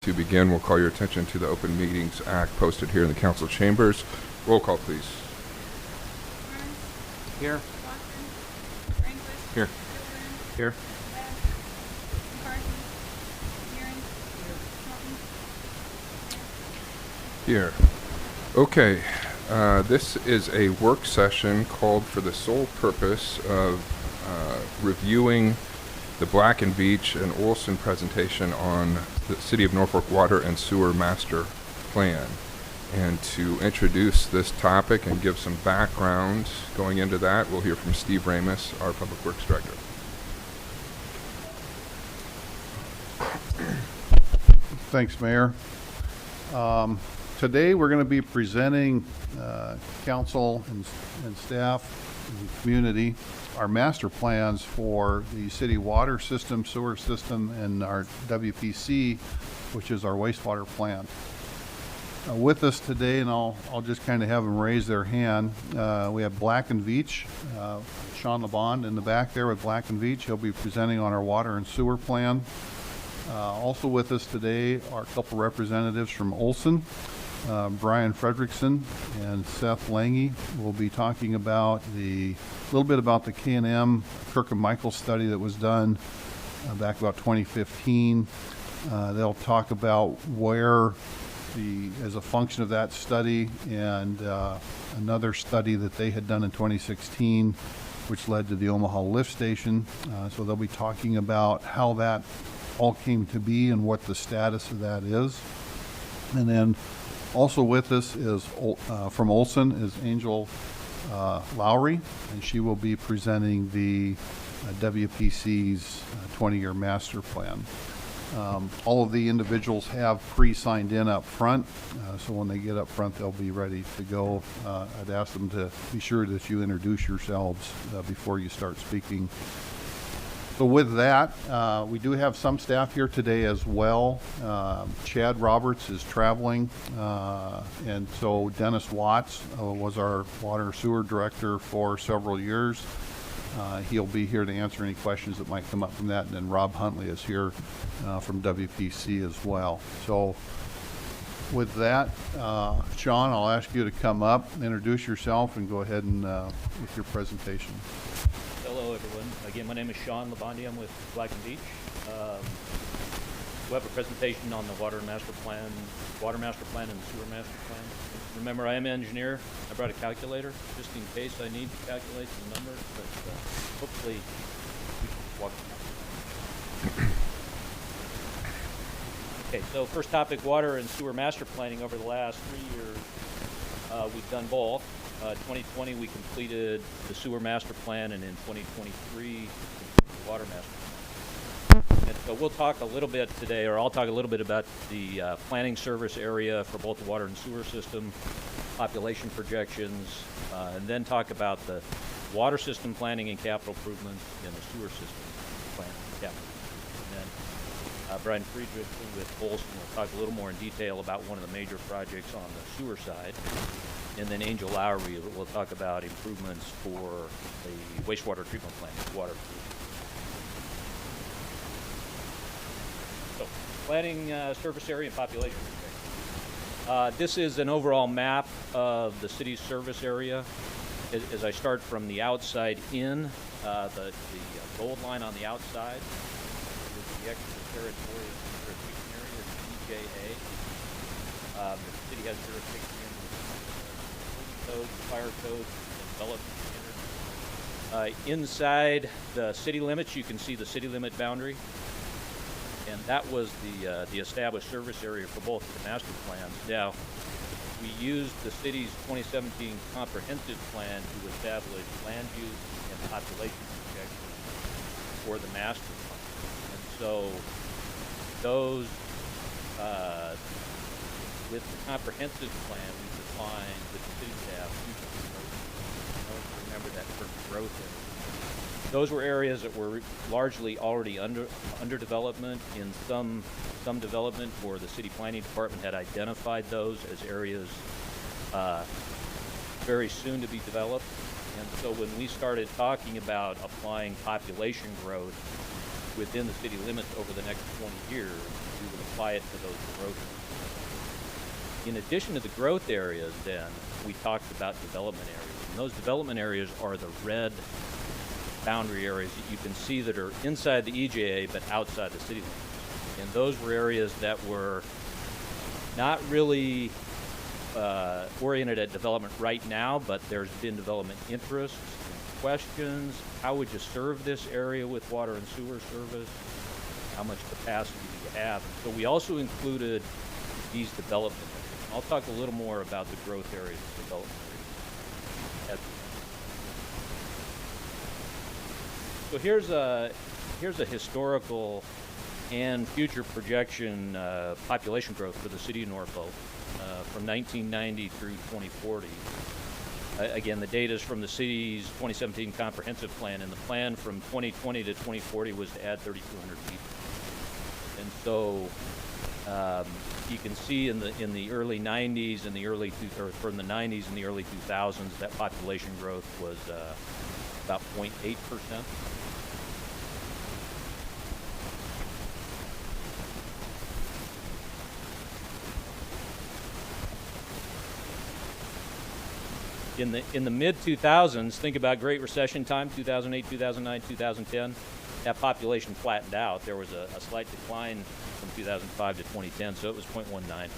To begin, we'll call your attention to the Open Meetings Act posted here in the council chambers. Roll call, please. Here. Here. Here. Here. Okay. This is a work session called for the sole purpose of reviewing the Black and Veatch and Olson presentation on the City of Norfolk Water and Sewer Master Plan. And to introduce this topic and give some background going into that, we'll hear from Steve Ramus, our Public Works Director. Thanks, Mayor. Today we're going to be presenting council and staff and the community our master plans for the city water system, sewer system, and our WPC, which is our wastewater plant. With us today, and I'll just kind of have them raise their hand, we have Black and Veatch, Sean LeBond in the back there with Black and Veatch. He'll be presenting on our water and sewer plan. Also with us today are a couple representatives from Olson. Brian Fredrickson and Seth Lange will be talking about a little bit about the K&M Kirk and Michael study that was done back about 2015. They'll talk about where as a function of that study and another study that they had done in 2016, which led to the Omaha lift station. So they'll be talking about how that all came to be and what the status of that is. And then also with us is from Olson is Angel Lowry, and she will be presenting the WPC's 20-year master plan. All of the individuals have pre-signed in up front, so when they get up front, they'll be ready to go. I'd ask them to be sure that you introduce yourselves before you start speaking. So with that, we do have some staff here today as well. Chad Roberts is traveling, and so Dennis Watts was our water sewer director for several years. He'll be here to answer any questions that might come up from that, and then Rob Huntley is here from WPC as well. So with that, Sean, I'll ask you to come up, introduce yourself, and go ahead and with your presentation. Hello, everyone. Again, my name is Sean Labonte. I'm with Black and Veatch. We'll have a presentation on the water master plan and the sewer master plan. Remember, I am an engineer. I brought a calculator just in case I need to calculate some numbers, but hopefully we can walk through. Okay, so first topic, water and sewer master planning. Over the last 3 years, we've done both. 2020, we completed the sewer master plan, and in 2023, the water master plan. And so we'll talk a little bit today, or I'll talk a little bit about the planning service area for both the water and sewer system, population projections, and then talk about the water system planning and capital improvements and the sewer system planning and capital. And then Brian Friedrichsen with Olson will talk a little more in detail about one of the major projects on the sewer side. And then Angel Lowry will talk about improvements for the wastewater treatment plant, water. So, planning service area and population projection. This is an overall map of the city's service area. As I start from the outside in, the gold line on the outside is the extraterritorial jurisdiction area, EJA. The city has jurisdiction code, fire code, development standards. Inside the city limits, you can see the city limit boundary, and that was the established service area for both of the master plans. Now, we used the city's 2017 comprehensive plan to establish land use and population projections for the master plan, and so those with the comprehensive plan, we defined with the city staff remember that term growth area. Those were areas that were largely already under development. In some development, or the city planning department had identified those as areas very soon to be developed. And so when we started talking about applying population growth within the city limits over the next 20 years, we would apply it to those growth areas. In addition to the growth areas, then, we talked about development areas. And those development areas are the red boundary areas that you can see that are inside the EJA but outside the city limits. And those were areas that were not really oriented at development right now, but there's been development interests and questions. How would you serve this area with water and sewer service? How much capacity do you have? So we also included these development areas. I'll talk a little more about the growth areas and development areas. So here's a historical and future projection population growth for the city of Norfolk from 1990 through 2040. Again, the data is from the city's 2017 comprehensive plan, and the plan from 2020 to 2040 was to add 3,200 people. And so you can see in the early 90s and from the 90s and the early 2000s, that population growth was about 0.8%. In the mid-2000s, think about Great Recession time, 2008, 2009, 2010, that population flattened out. There was a slight decline from 2005 to 2010, so it was 0.19.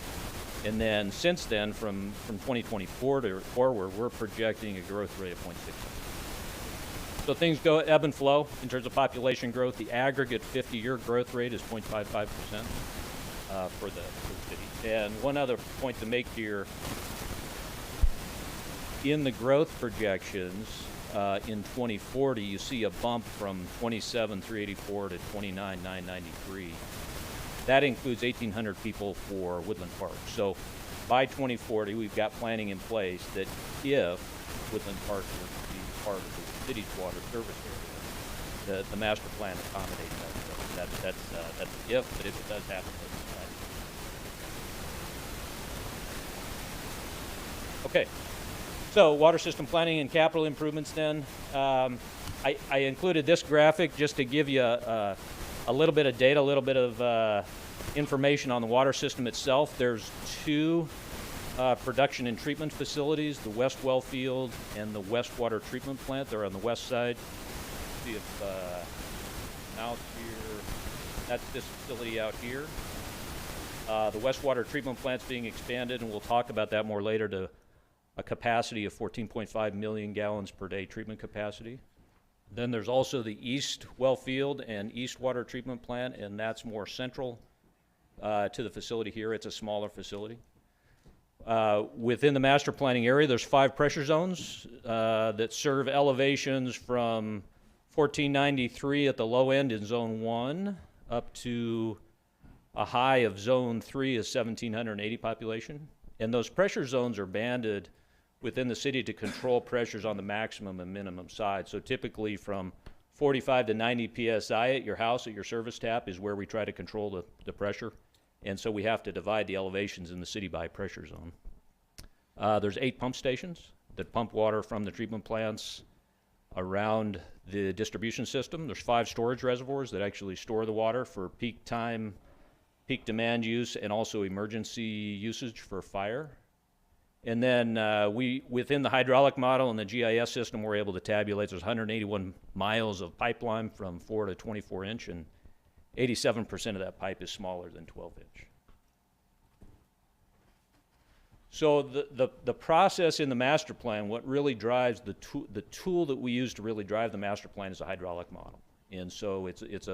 And then since then, from 2024 forward, we're projecting a growth rate of 0.6. So things go ebb and flow in terms of population growth. The aggregate 50-year growth rate is 0.55% for the city. And one other point to make here, in the growth projections in 2040, you see a bump from 27,384 to 29,993. That includes 1,800 people for Woodland Park. So by 2040, we've got planning in place that if Woodland Park were to be part of the city's water service area, the master plan accommodates that. So that's an if, but if it does happen, okay. So water system planning and capital improvements then. I included this graphic just to give you a little bit of data, a little bit of information on the water system itself. There's two production and treatment facilities, the West Well Field and the West Water Treatment Plant. They're on the west side. See if out here, that's this facility out here. The West Water Treatment Plant's being expanded, and we'll talk about that more later, to a capacity of 14.5 million gallons per day treatment capacity. Then there's also the East Well Field and East Water Treatment Plant, and that's more central to the facility here. It's a smaller facility. Within the master planning area, there's 5 pressure zones that serve elevations from 1493 at the low end in Zone 1 up to a high of Zone 3 is 1,780 population. And those pressure zones are banded within the city to control pressures on the maximum and minimum side. So typically from 45 to 90 PSI at your house, at your service tap, is where we try to control the pressure. And so we have to divide the elevations in the city by pressure zone. There's 8 pump stations that pump water from the treatment plants around the distribution system. There's 5 storage reservoirs that actually store the water for peak time, peak demand use, and also emergency usage for fire. And then within the hydraulic model and the GIS system, we're able to tabulate there's 181 miles of pipeline from 4 to 24 inch, and 87% of that pipe is smaller than 12 inch. So the process in the master plan, what really drives the tool that we use to really drive the master plan is a hydraulic model. And so it's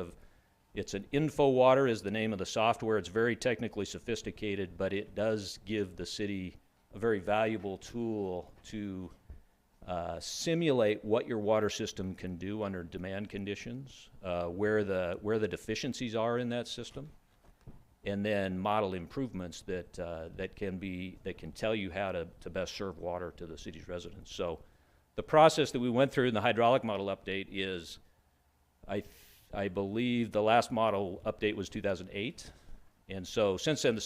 an info water is the name of the software. It's very technically sophisticated, but it does give the city a very valuable tool to simulate what your water system can do under demand conditions, where the deficiencies are in that system, and then model improvements that can tell you how to best serve water to the city's residents. So the process that we went through in the hydraulic model update is, I believe the last model update was 2008. And so since then,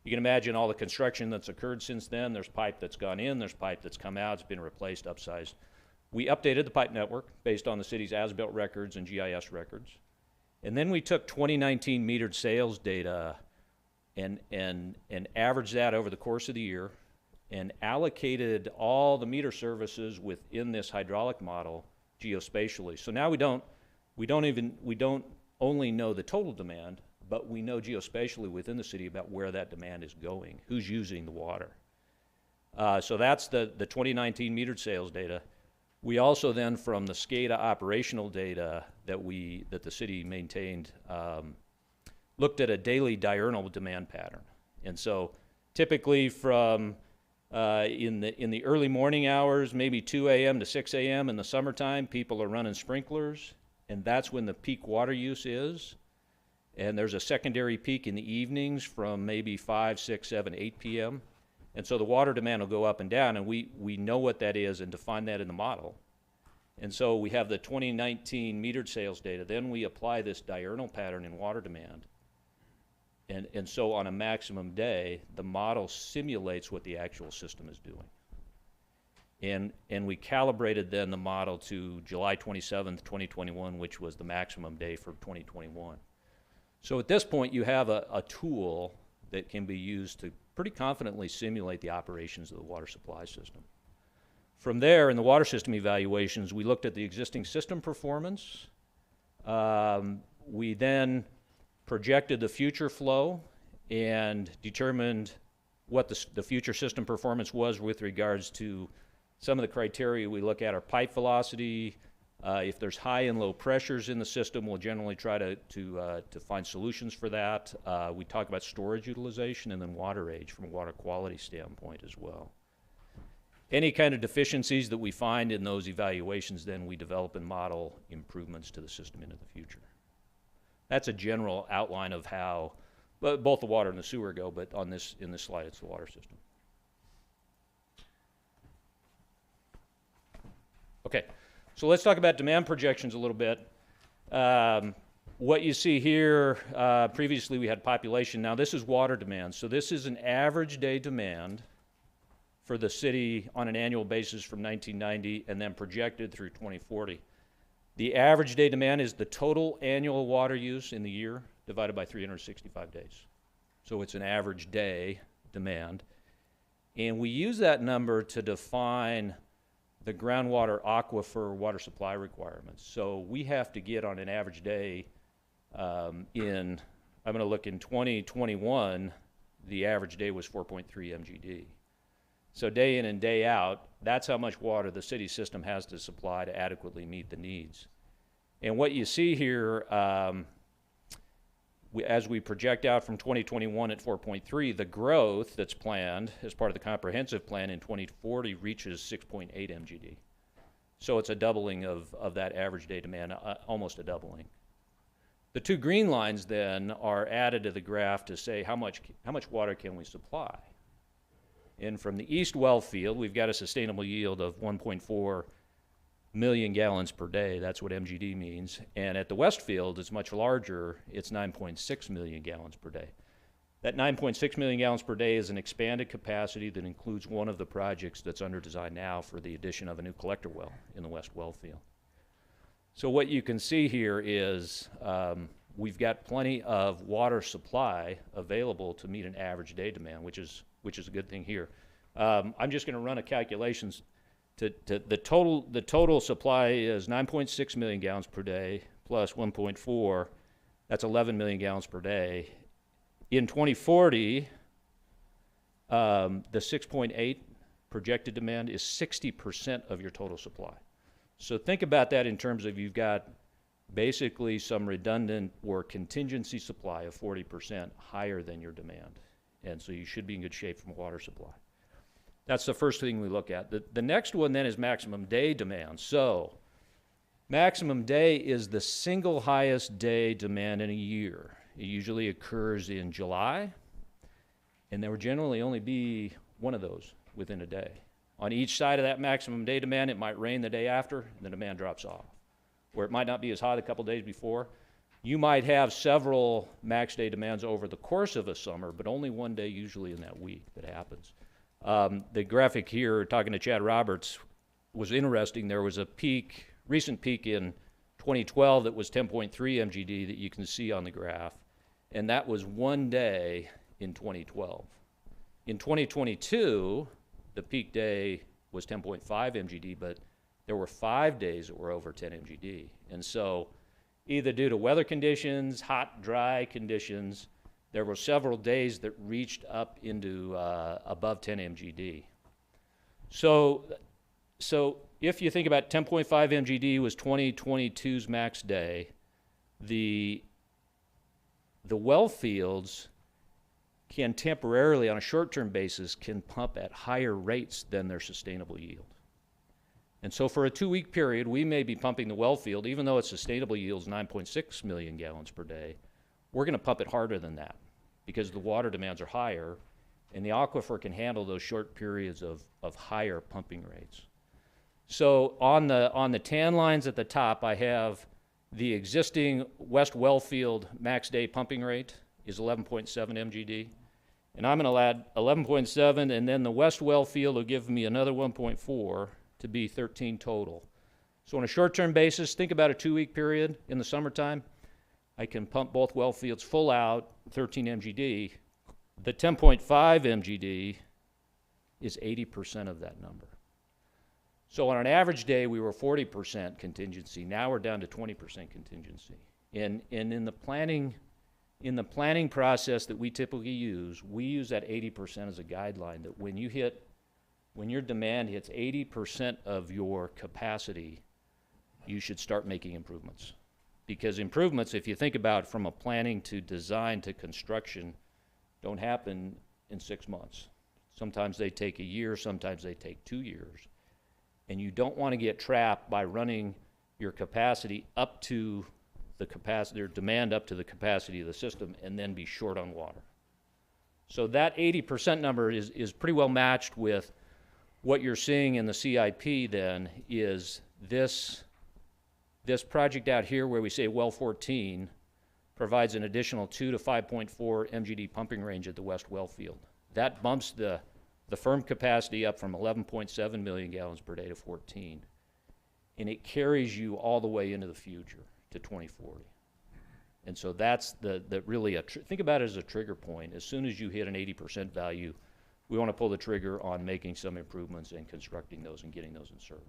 you can imagine all the construction that's occurred since then. There's pipe that's gone in, there's pipe that's come out, it's been replaced, upsized. We updated the pipe network based on the city's as-built records and GIS records. And then we took 2019 metered sales data and averaged that over the course of the year and allocated all the meter services within this hydraulic model geospatially. So now we don't only know the total demand, but we know geospatially within the city about where that demand is going, who's using the water. So that's the 2019 metered sales data. We also then, from the SCADA operational data that the city maintained, looked at a daily diurnal demand pattern. And so typically from in the early morning hours, maybe 2 a.m. to 6 a.m. in the summertime, people are running sprinklers, and that's when the peak water use is. And there's a secondary peak in the evenings from maybe 5, 6, 7, 8 p.m. And so the water demand will go up and down, and we know what that is and define that in the model. And so we have the 2019 metered sales data. Then we apply this diurnal pattern in water demand. And so on a maximum day, the model simulates what the actual system is doing. And we calibrated then the model to July 27th, 2021, which was the maximum day for 2021. So at this point, you have a tool that can be used to pretty confidently simulate the operations of the water supply system. From there, in the water system evaluations, we looked at the existing system performance. We then projected the future flow and determined what the future system performance was with regards to some of the criteria we look at are pipe velocity. If there's high and low pressures in the system, we'll generally try to find solutions for that. We talk about storage utilization and then water age from a water quality standpoint as well. Any kind of deficiencies that we find in those evaluations, then we develop and model improvements to the system into the future. That's a general outline of how both the water and the sewer go, but in this slide, it's the water system. Okay, so let's talk about demand projections a little bit. What you see here, previously we had population. Now this is water demand. So this is an average day demand for the city on an annual basis from 1990 and then projected through 2040. The average day demand is the total annual water use in the year divided by 365 days. So it's an average day demand. And we use that number to define the groundwater aquifer water supply requirements. So we have to get on an average day I'm going to look in 2021, the average day was 4.3 MGD. So day in and day out, that's how much water the city system has to supply to adequately meet the needs. And what you see here, as we project out from 2021 at 4.3, the growth that's planned as part of the comprehensive plan in 2040 reaches 6.8 MGD. So it's a doubling of that average day demand, almost a doubling. The two green lines then are added to the graph to say how much water can we supply. And from the east well field, we've got a sustainable yield of 1.4 million gallons per day. That's what MGD means. And at the west field, it's much larger. It's 9.6 million gallons per day. That 9.6 million gallons per day is an expanded capacity that includes one of the projects that's under design now for the addition of a new collector well in the west well field. So what you can see here is we've got plenty of water supply available to meet an average day demand, which is a good thing here. I'm just going to run a calculations. The total supply is 9.6 million gallons per day plus 1.4. That's 11 million gallons per day. In 2040, the 6.8 projected demand is 60% of your total supply. So think about that in terms of you've got basically some redundant or contingency supply of 40% higher than your demand. And so you should be in good shape from water supply. That's the first thing we look at. The next one then is maximum day demand. So maximum day is the single highest day demand in a year. It usually occurs in July, and there will generally only be one of those within a day. On each side of that maximum day demand, it might rain the day after, and the demand drops off. Or it might not be as hot a couple days before. You might have several max day demands over the course of a summer, but only one day usually in that week that happens. The graphic here, talking to Chad Roberts, was interesting. There was a recent peak in 2012 that was 10.3 MGD that you can see on the graph. And that was one day in 2012. In 2022, the peak day was 10.5 MGD, but there were 5 days that were over 10 MGD. And so either due to weather conditions, hot, dry conditions, there were several days that reached up into above 10 MGD. So if you think about 10.5 MGD was 2022's max day, the well fields can temporarily, on a short-term basis, can pump at higher rates than their sustainable yield. And so for a 2-week period, we may be pumping the well field, even though its sustainable yield is 9.6 million gallons per day, we're going to pump it harder than that because the water demands are higher, and the aquifer can handle those short periods of higher pumping rates. So on the tan lines at the top, I have the existing West Wellfield max day pumping rate is 11.7 MGD. And I'm going to add 11.7, and then the West Wellfield will give me another 1.4 to be 13 total. So on a short-term basis, think about a 2-week period in the summertime. I can pump both well fields full out, 13 MGD. The 10.5 MGD is 80% of that number. So on an average day, we were 40% contingency. Now we're down to 20% contingency. And in the planning process that we typically use, we use that 80% as a guideline, that when your demand hits 80% of your capacity, you should start making improvements. Because improvements, if you think about from a planning to design to construction, don't happen in 6 months. Sometimes they take a year, sometimes they take 2 years. And you don't want to get trapped by running your capacity up to the capacity, or demand up to the capacity of the system, and then be short on water. So that 80% number is pretty well matched with what you're seeing in the CIP then is this project out here where we say well 14 provides an additional 2 to 5.4 MGD pumping range at the West Well Field. That bumps the firm capacity up from 11.7 million gallons per day to 14. And it carries you all the way into the future to 2040. And so that's really think about it as a trigger point. As soon as you hit an 80% value, we want to pull the trigger on making some improvements and constructing those and getting those in service.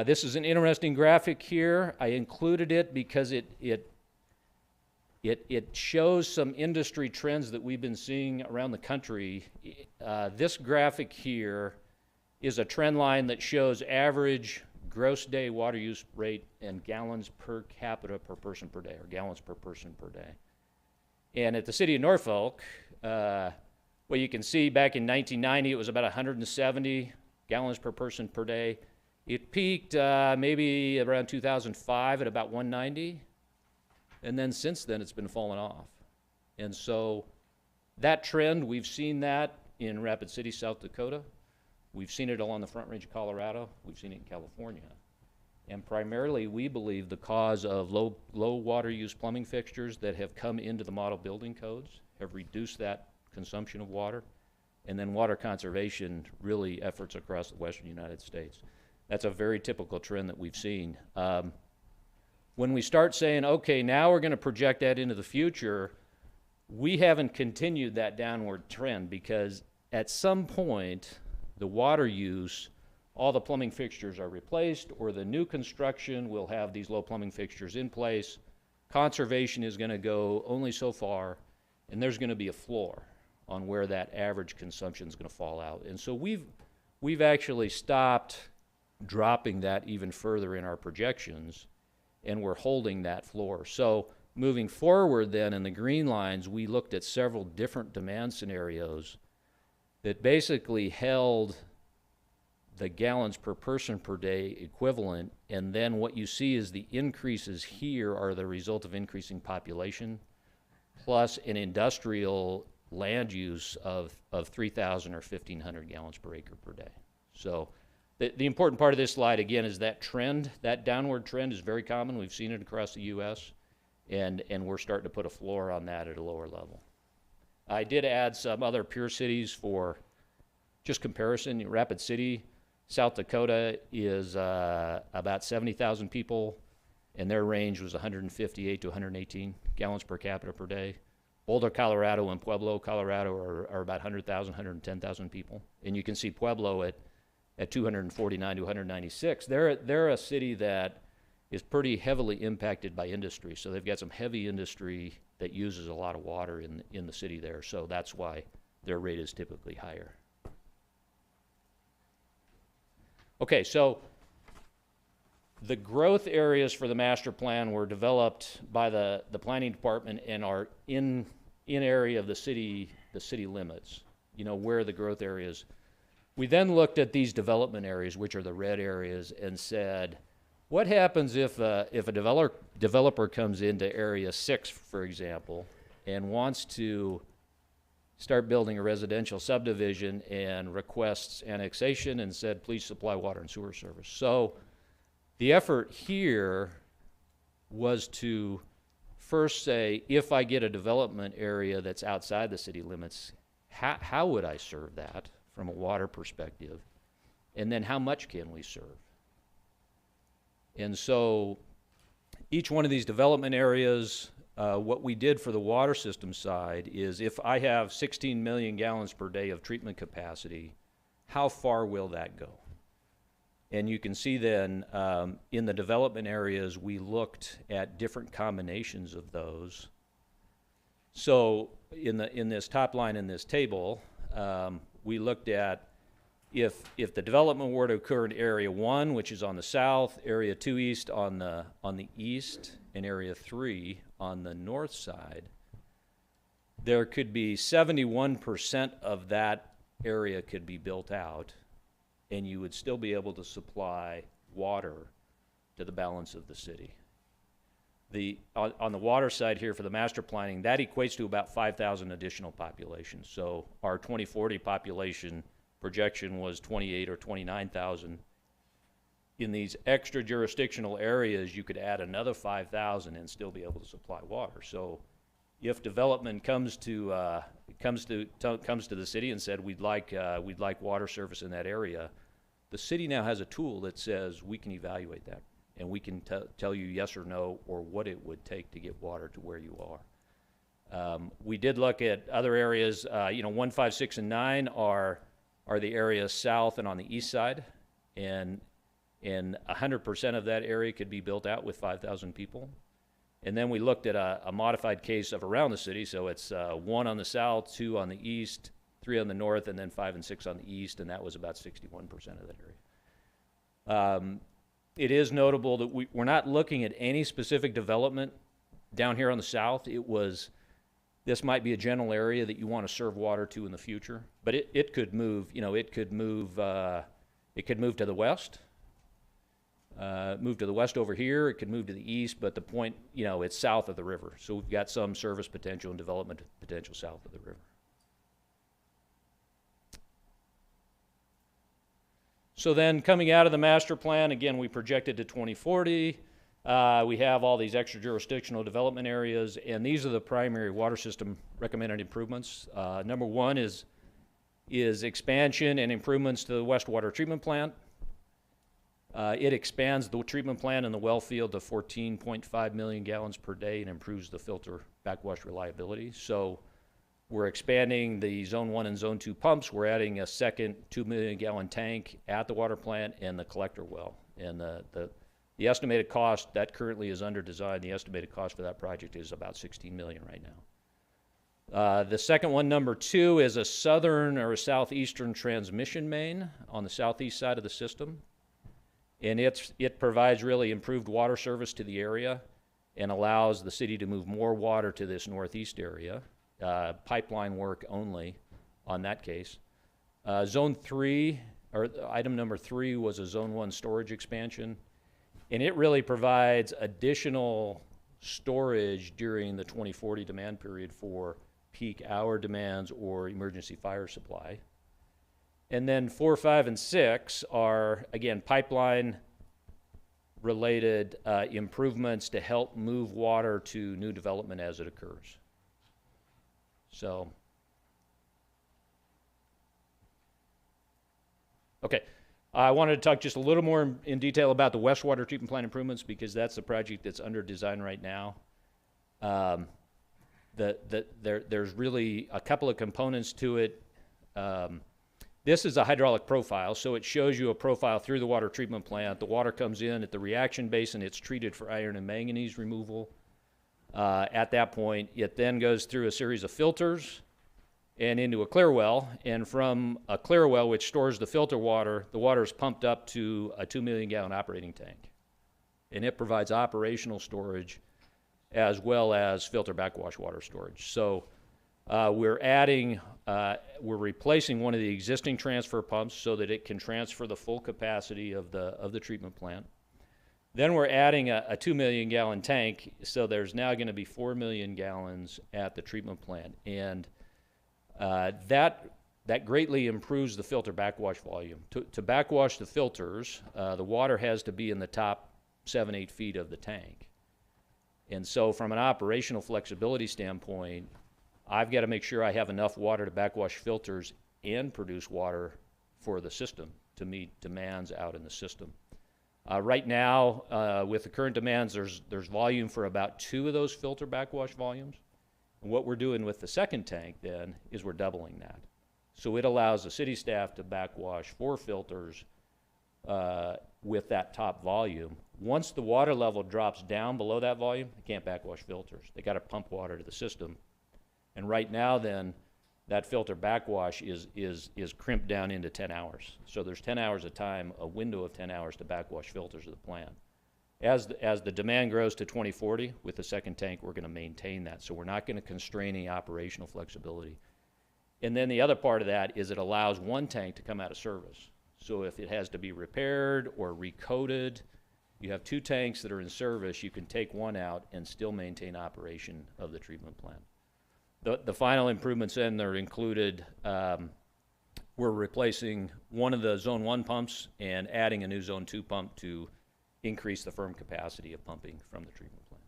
This is an interesting graphic here. I included it because it shows some industry trends that we've been seeing around the country. This graphic here is a trend line that shows average gross day water use rate and gallons per capita per person per day, or gallons per person per day. And at the city of Norfolk, well, you can see back in 1990, it was about 170 gallons per person per day. It peaked maybe around 2005 at about 190. And then since then, it's been falling off. And so that trend, we've seen that in Rapid City, South Dakota. We've seen it along the Front Range of Colorado. We've seen it in California. And primarily, we believe the cause of low water use plumbing fixtures that have come into the model building codes have reduced that consumption of water. And then water conservation really efforts across the western United States. That's a very typical trend that we've seen. When we start saying, okay, now we're going to project that into the future, we haven't continued that downward trend because at some point, the water use, all the plumbing fixtures are replaced, or the new construction will have these low plumbing fixtures in place. Conservation is going to go only so far, and there's going to be a floor on where that average consumption is going to fall out. And so we've actually stopped dropping that even further in our projections, and we're holding that floor. So moving forward then in the green lines, we looked at several different demand scenarios that basically held the gallons per person per day equivalent, and then what you see is the increases here are the result of increasing population plus an industrial land use of 3,000 or 1,500 gallons per acre per day. So the important part of this slide, again, is that trend. That downward trend is very common. We've seen it across the U.S., and we're starting to put a floor on that at a lower level. I did add some other peer cities for just comparison. Rapid City, South Dakota is about 70,000 people, and their range was 158 to 118 gallons per capita per day. Boulder, Colorado, and Pueblo, Colorado are about 100,000, 110,000 people. And you can see Pueblo at 249 to 196. They're a city that is pretty heavily impacted by industry. So they've got some heavy industry that uses a lot of water in the city there. So that's why their rate is typically higher. Okay, so the growth areas for the master plan were developed by the planning department and are in area of the city limits, you know, where the growth areas. We then looked at these development areas, which are the red areas, and said, what happens if a developer comes into area 6, for example, and wants to start building a residential subdivision and requests annexation and said, please supply water and sewer service. So the effort here was to first say, if I get a development area that's outside the city limits, how would I serve that from a water perspective? And then how much can we serve? And so each one of these development areas, what we did for the water system side is if I have 16 million gallons per day of treatment capacity, how far will that go? And you can see then in the development areas, we looked at different combinations of those. So in this top line in this table, we looked at if the development were to occur in area 1, which is on the south, area 2 east on the east, and area 3 on the north side, there could be 71% of that area could be built out, and you would still be able to supply water to the balance of the city. On the water side here for the master planning, that equates to about 5,000 additional population. So our 2040 population projection was 28 or 29,000. In these extra jurisdictional areas, you could add another 5,000 and still be able to supply water. So if development comes to the city and said we'd like water service in that area, the city now has a tool that says we can evaluate that and we can tell you yes or no or what it would take to get water to where you are. We did look at other areas. 1, 5, 6, and 9 are the areas south and on the east side, and 100% of that area could be built out with 5,000 people. And then we looked at a modified case of around the city, so it's 1 on the south, 2 on the east, 3 on the north, and then 5 and 6 on the east, and that was about 61% of that area. It is notable that we're not looking at any specific development down here on the south. This might be a general area that you want to serve water to in the future, but it could move. It could move to the west, move to the west over here. It could move to the east, but the point, it's south of the river. So we've got some service potential and development potential south of the river. So then coming out of the master plan, again, we projected to 2040. We have all these extra jurisdictional development areas, and these are the primary water system recommended improvements. Number 1 is expansion and improvements to the West Water Treatment Plant. It expands the treatment plant and the well field to 14.5 million gallons per day and improves the filter backwash reliability. So we're expanding the Zone 1 and Zone 2 pumps. We're adding a second 2 million gallon tank at the water plant and the collector well. And the estimated cost, that currently is under design, the estimated cost for that project is about $16 million right now. The second one, number 2, is a southern or a southeastern transmission main on the southeast side of the system. And it provides really improved water service to the area and allows the city to move more water to this northeast area. Pipeline work only on that case. Zone 3, or item number 3, was a Zone 1 storage expansion. And it really provides additional storage during the 2040 demand period for peak hour demands or emergency fire supply. And then 4, 5, and 6 are, again, pipeline-related improvements to help move water to new development as it occurs. So, okay. I wanted to talk just a little more in detail about the wastewater treatment plant improvements because that's the project that's under design right now. There's really a couple of components to it. This is a hydraulic profile, so it shows you a profile through the water treatment plant. The water comes in at the reaction basin. It's treated for iron and manganese removal. At that point, it then goes through a series of filters and into a clear well. And from a clear well, which stores the filter water, the water is pumped up to a 2 million gallon operating tank. And it provides operational storage as well as filter backwash water storage. So we're replacing one of the existing transfer pumps so that it can transfer the full capacity of the treatment plant. Then we're adding a 2 million gallon tank, so there's now going to be 4 million gallons at the treatment plant. And that greatly improves the filter backwash volume. To backwash the filters, the water has to be in the top 7-8 feet of the tank. And so from an operational flexibility standpoint, I've got to make sure I have enough water to backwash filters and produce water for the system to meet demands out in the system. Right now, with the current demands, there's volume for about 2 of those filter backwash volumes. And what we're doing with the second tank then is we're doubling that. So it allows the city staff to backwash 4 filters with that top volume. Once the water level drops down below that volume, they can't backwash filters. They got to pump water to the system. And right now then, that filter backwash is crimped down into 10 hours. So there's 10 hours of time, a window of 10 hours to backwash filters of the plant. As the demand grows to 2040, with the second tank, we're going to maintain that. So we're not going to constrain any operational flexibility. And then the other part of that is it allows one tank to come out of service. So if it has to be repaired or recoated, you have 2 tanks that are in service, you can take one out and still maintain operation of the treatment plant. The final improvements then are included, we're replacing one of the Zone 1 pumps and adding a new Zone 2 pump to increase the firm capacity of pumping from the treatment plant.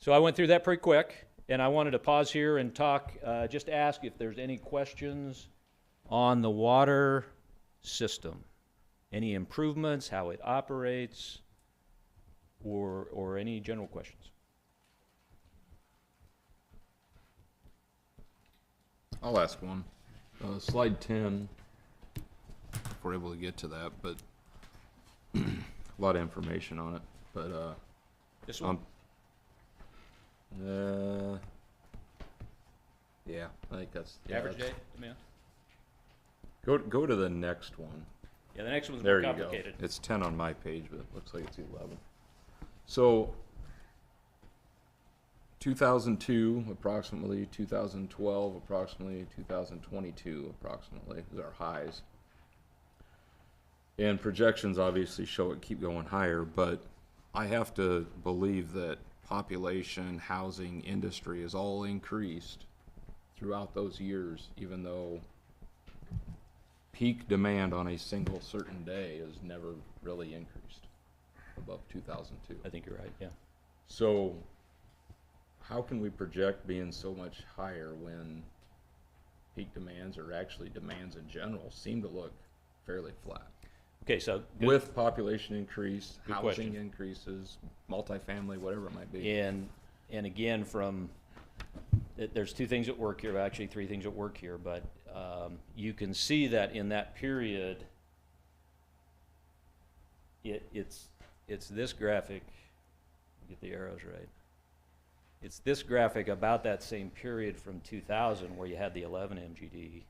So I went through that pretty quick, and I wanted to pause here and talk, just ask if there's any questions on the water system. Any improvements, how it operates, or any general questions. I'll ask one. Slide 10, if we're able to get to that, but a lot of information on it. But This one? Yeah, I think that's Average day demand? Go to the next one. Yeah, the next one's There more you go. complicated. It's 10 on my page, but it looks like it's 11. So 2002 approximately, 2012 approximately, 2022 approximately is our highs. And projections obviously show it keep going higher, but I have to believe that population, housing, industry is all increased throughout those years, even though peak demand on a single certain day has never really increased above 2002. I think you're right, yeah. So how can we project being so much higher when peak demands, or actually demands in general, seem to look fairly flat? Okay, so With population increase, Good housing question. increases, multifamily, whatever it might be. and again, there's 2 things at work here, actually 3 things at work here, but you can see that in that period, it's this graphic. Get the arrows right. It's this graphic about that same period from 2000 where you had the 11 MGD.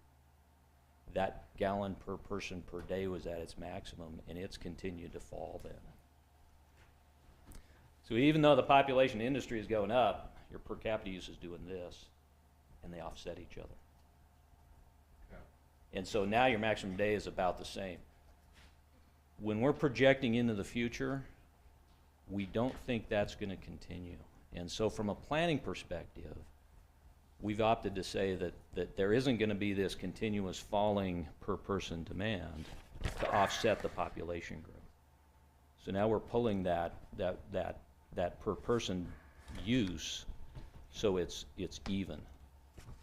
That gallon per person per day was at its maximum, and it's continued to fall then. So even though the population industry is going up, your per capita use is doing this, and they offset each other. And so now your maximum day is about the same. When we're projecting into the future, we don't think that's going to continue. And so from a planning perspective, we've opted to say that there isn't going to be this continuous falling per person demand to offset the population growth. So now we're pulling that per person use so it's even.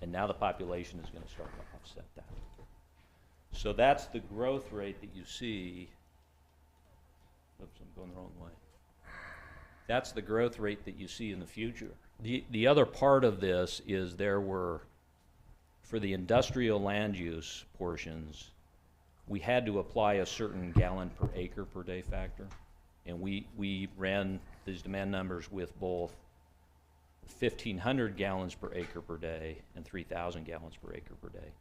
And now the population is going to start to offset that. So that's the growth rate that you see. Oops, I'm going the wrong way. That's the growth rate that you see in the future. The other part of this is there were, for the industrial land use portions, we had to apply a certain gallon per acre per day factor. And we ran these demand numbers with both 1,500 gallons per acre per day and 3,000 gallons per acre per day.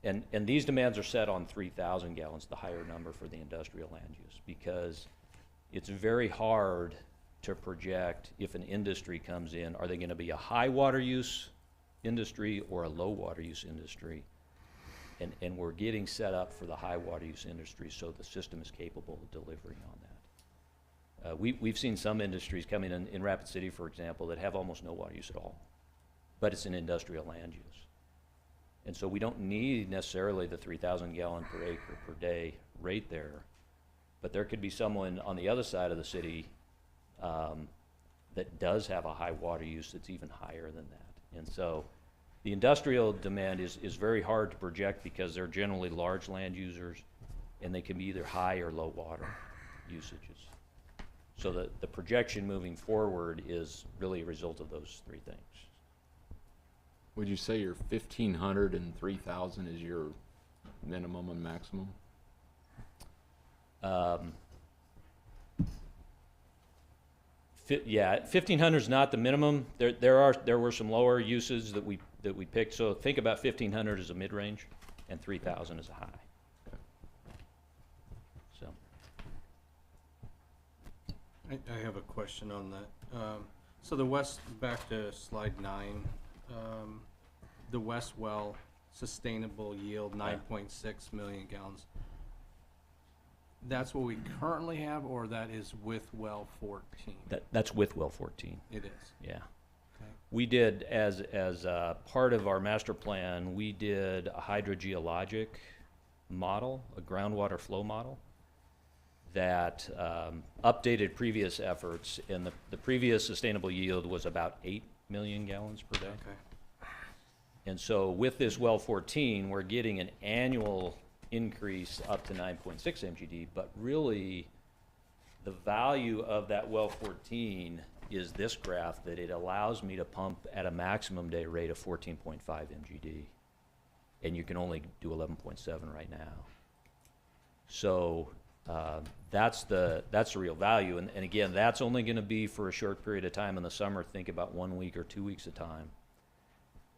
And these demands are set on 3,000 gallons, the higher number for the industrial land use, because it's very hard to project if an industry comes in, are they going to be a high water use industry or a low water use industry? And we're getting set up for the high water use industry so the system is capable of delivering on that. We've seen some industries coming in Rapid City, for example, that have almost no water use at all, but it's an industrial land use. And so we don't need necessarily the 3,000 gallon per acre per day rate there, but there could be someone on the other side of the city that does have a high water use that's even higher than that. And so the industrial demand is very hard to project because they're generally large land users and they can be either high or low water usages. So the projection moving forward is really a result of those three things. Would you say your 1,500 and 3,000 is your minimum and maximum? Yeah, 1,500 is not the minimum. There were some lower uses that we picked. So think about 1,500 as a mid-range and 3,000 as a high. So I have a question on that. So the west, back to slide 9, the west well sustainable yield 9.6 million gallons. That's what we currently have, or that is with well 14? that's with well 14. It is. Yeah. Okay. We did, as part of our master plan, we did a hydrogeologic model, a groundwater flow model, that updated previous efforts, and the previous sustainable yield was about 8 million gallons per day. Okay. And so with this well 14, we're getting an annual increase up to 9.6 MGD, but really the value of that well 14 is this graph, that it allows me to pump at a maximum day rate of 14.5 MGD, and you can only do 11.7 right now. So that's the real value, and again, that's only going to be for a short period of time in the summer. Think about 1 week or 2 weeks of time,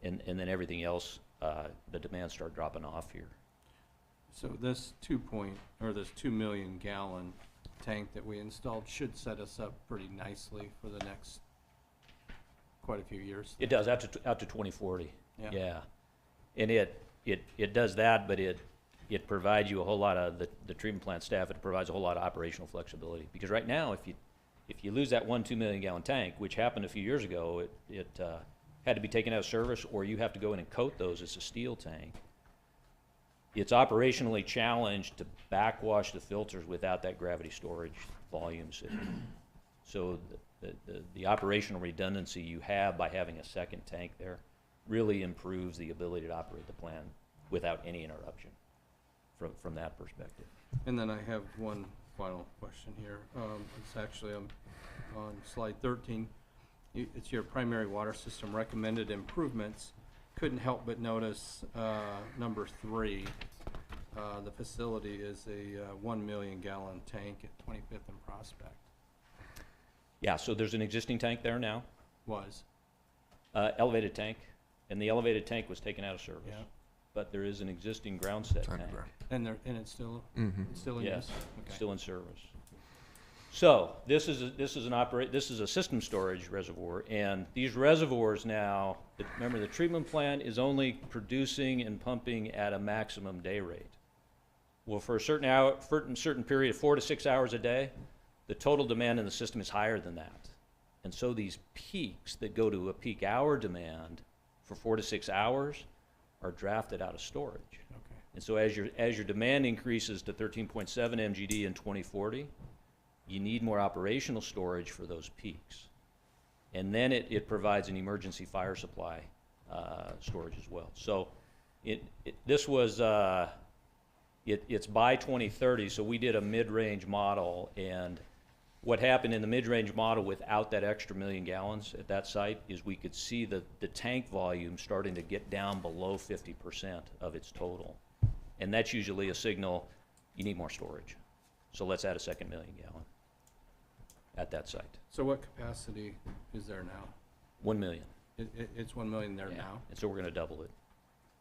and then everything else, the demands start dropping off here. So this 2 million gallon tank that we installed should set us up pretty nicely for the next quite a few years. It does, out to 2040. Yeah. Yeah. And it does that, but it provides you a whole lot of, the treatment plant staff, it provides a whole lot of operational flexibility. Because right now, if you lose that 2 million gallon tank, which happened a few years ago, it had to be taken out of service, or you have to go in and coat those as a steel tank. It's operationally challenged to backwash the filters without that gravity storage volume sitting. So the operational redundancy you have by having a second tank there really improves the ability to operate the plant without any interruption from that perspective. And then I have one final question here. It's actually on slide 13. It's your primary water system recommended improvements. Couldn't help but notice number 3. The facility is a 1 million gallon tank at 25th and Prospect. Yeah, so there's an existing tank there now, Was. elevated tank, and the elevated tank was taken out of service. Yeah. But there is an existing ground set tank. And it's still it's still in Yes, use? Okay. still in service. So this is a system storage reservoir, and these reservoirs now, remember, the treatment plant is only producing and pumping at a maximum day rate. Well, for a certain period of 4 to 6 hours a day, the total demand in the system is higher than that. And so these peaks that go to a peak hour demand for 4 to 6 hours are drafted out of storage. Okay. And so as your demand increases to 13.7 MGD in 2040, you need more operational storage for those peaks. And then it provides an emergency fire supply storage as well. So This was, it's by 2030, so we did a mid-range model, and what happened in the mid-range model without that extra 1 million gallons at that site is we could see the tank volume starting to get down below 50% of its total. And that's usually a signal you need more storage. So let's add a second 1 million gallon at that site. So what capacity is there now? 1 million. It's 1 million there Yeah. now? And so we're gonna double it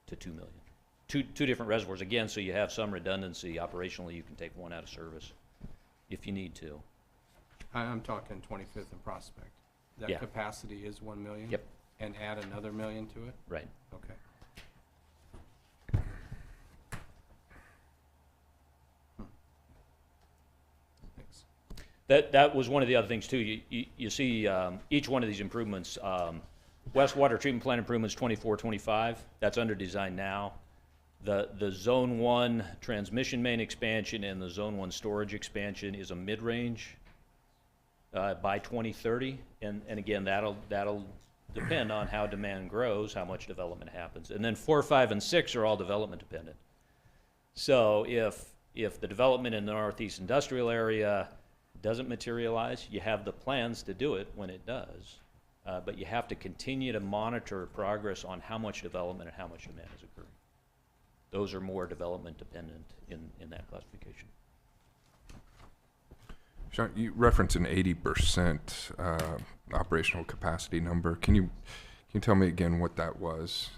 to 2 million. Two different reservoirs, again, so you have some redundancy. Operationally, you can take one out of service if you need to. I'm talking 25th and Prospect. That Yeah. capacity is 1 million? Yep. And add another 1 million to it? Right. Okay. Thanks. That was one of the other things too. You see each one of these improvements, West Water Treatment Plant improvements 24, 25, that's under design now. The Zone 1 transmission main expansion and the Zone 1 storage expansion is a mid-range by 2030. And again, that'll depend on how demand grows, how much development happens. And then 4, 5, and 6 are all development dependent. So if the development in the Northeast Industrial Area doesn't materialize, you have the plans to do it when it does. But you have to continue to monitor progress on how much development and how much demand is occurring. Those are more development dependent in that classification. Sean, you referenced an 80% operational capacity number. Can you tell me again what that was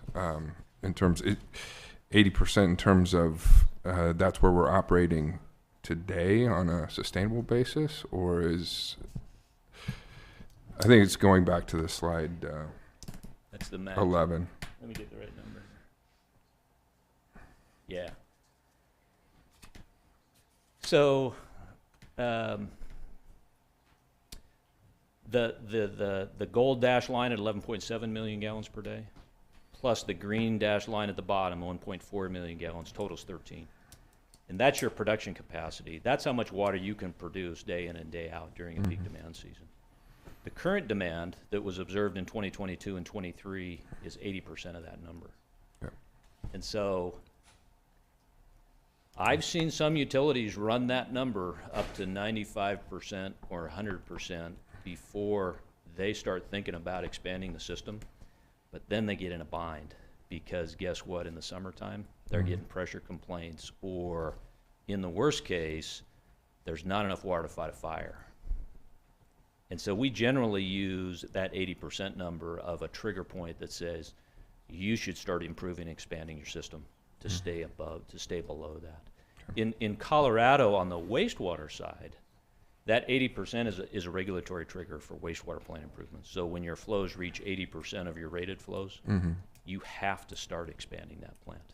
in terms 80% in terms of that's where we're operating today on a sustainable basis, or is I think it's going back to the slide That's the max. 11. Let me get the right number. Yeah. So, the gold dash line at 11.7 million gallons per day, plus the green dash line at the bottom, 1.4 million gallons, totals 13. And that's your production capacity. That's how much water you can produce day in and day out during a peak demand season. The current demand that was observed in 2022 and 23 is 80% of that number. Yep. And so I've seen some utilities run that number up to 95% or 100% before they start thinking about expanding the system. But then they get in a bind because guess what? In the summertime, they're getting pressure complaints, or in the worst case, there's not enough water to fight a fire. And so we generally use that 80% number of a trigger point that says you should start improving and expanding your system to stay below that. In Colorado, on the wastewater side, that 80% is a regulatory trigger for wastewater plant improvements. So when your flows reach 80% of your rated flows, you have to start expanding that plant.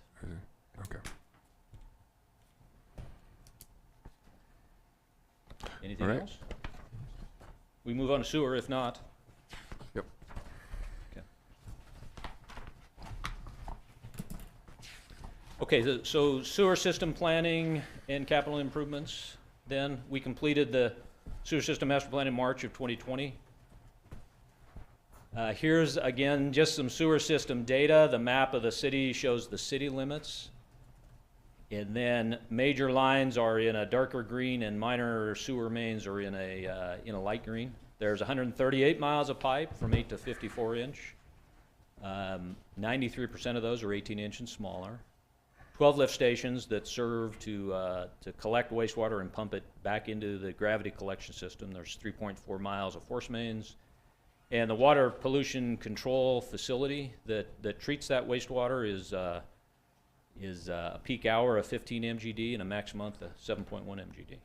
Okay. Anything All right. else? We move on to sewer, if not. Yep. Okay, so sewer system planning and capital improvements. Then we completed the sewer system master plan in March of 2020. Here's again just some sewer system data. The map of the city shows the city limits. And then major lines are in a darker green and minor sewer mains are in a light green. There's 138 miles of pipe from 8 to 54 inch. 93% of those are 18 inch and smaller. 12 lift stations that serve to collect wastewater and pump it back into the gravity collection system. There's 3.4 miles of force mains. And the water pollution control facility that treats that wastewater is a peak hour of 15 MGD and a max month of 7.1 MGD.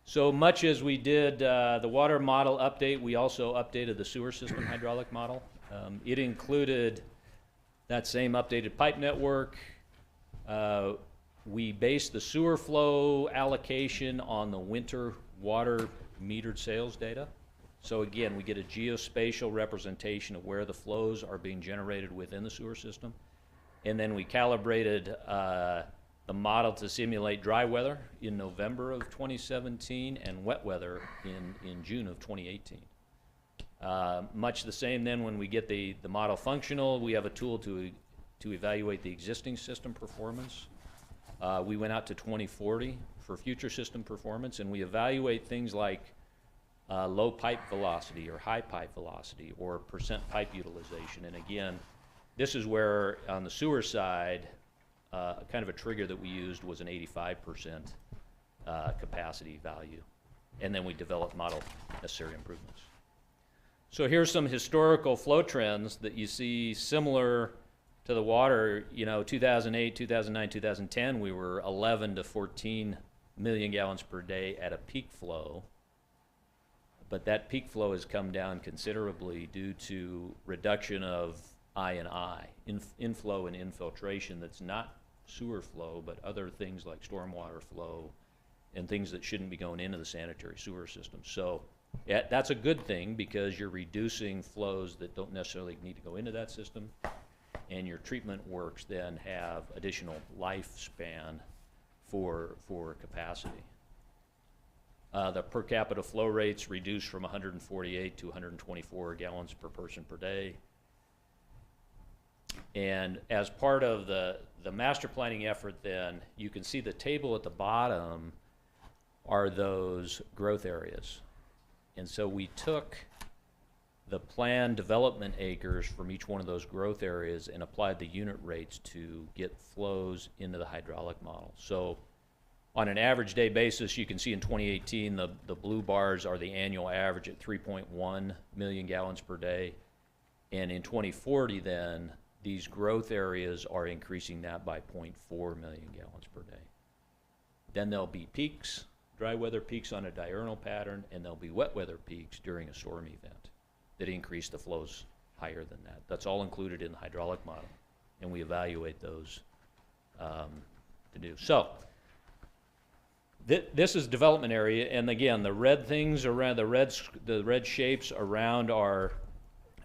So much as we did the water model update, we also updated the sewer system hydraulic model. It included that same updated pipe network. We based the sewer flow allocation on the winter water metered sales data. So again, we get a geospatial representation of where the flows are being generated within the sewer system. And then we calibrated the model to simulate dry weather in November of 2017 and wet weather in June of 2018. Much the same then when we get the model functional, we have a tool to evaluate the existing system performance. We went out to 2040 for future system performance, and we evaluate things like low pipe velocity or high pipe velocity or percent pipe utilization. And again, this is where on the sewer side, kind of a trigger that we used was an 85% capacity value. And then we developed model necessary improvements. So here's some historical flow trends that you see similar to the water. 2008, 2009, 2010, we were 11 to 14 million gallons per day at a peak flow. But that peak flow has come down considerably due to reduction of I&I, inflow and infiltration. That's not sewer flow, but other things like stormwater flow and things that shouldn't be going into the sanitary sewer system. So that's a good thing because you're reducing flows that don't necessarily need to go into that system, and your treatment works then have additional lifespan for capacity. The per capita flow rates reduced from 148 to 124 gallons per person per day. And as part of the master planning effort then, you can see the table at the bottom are those growth areas. And so we took the planned development acres from each one of those growth areas and applied the unit rates to get flows into the hydraulic model. So on an average day basis, you can see in 2018, the blue bars are the annual average at 3.1 million gallons per day. And in 2040 then, these growth areas are increasing that by 0.4 million gallons per day. Then there'll be peaks, dry weather peaks on a diurnal pattern, and there'll be wet weather peaks during a storm event that increase the flows higher than that. That's all included in the hydraulic model, and we evaluate those to do. So this is development area, and again, the red things around the red shapes around our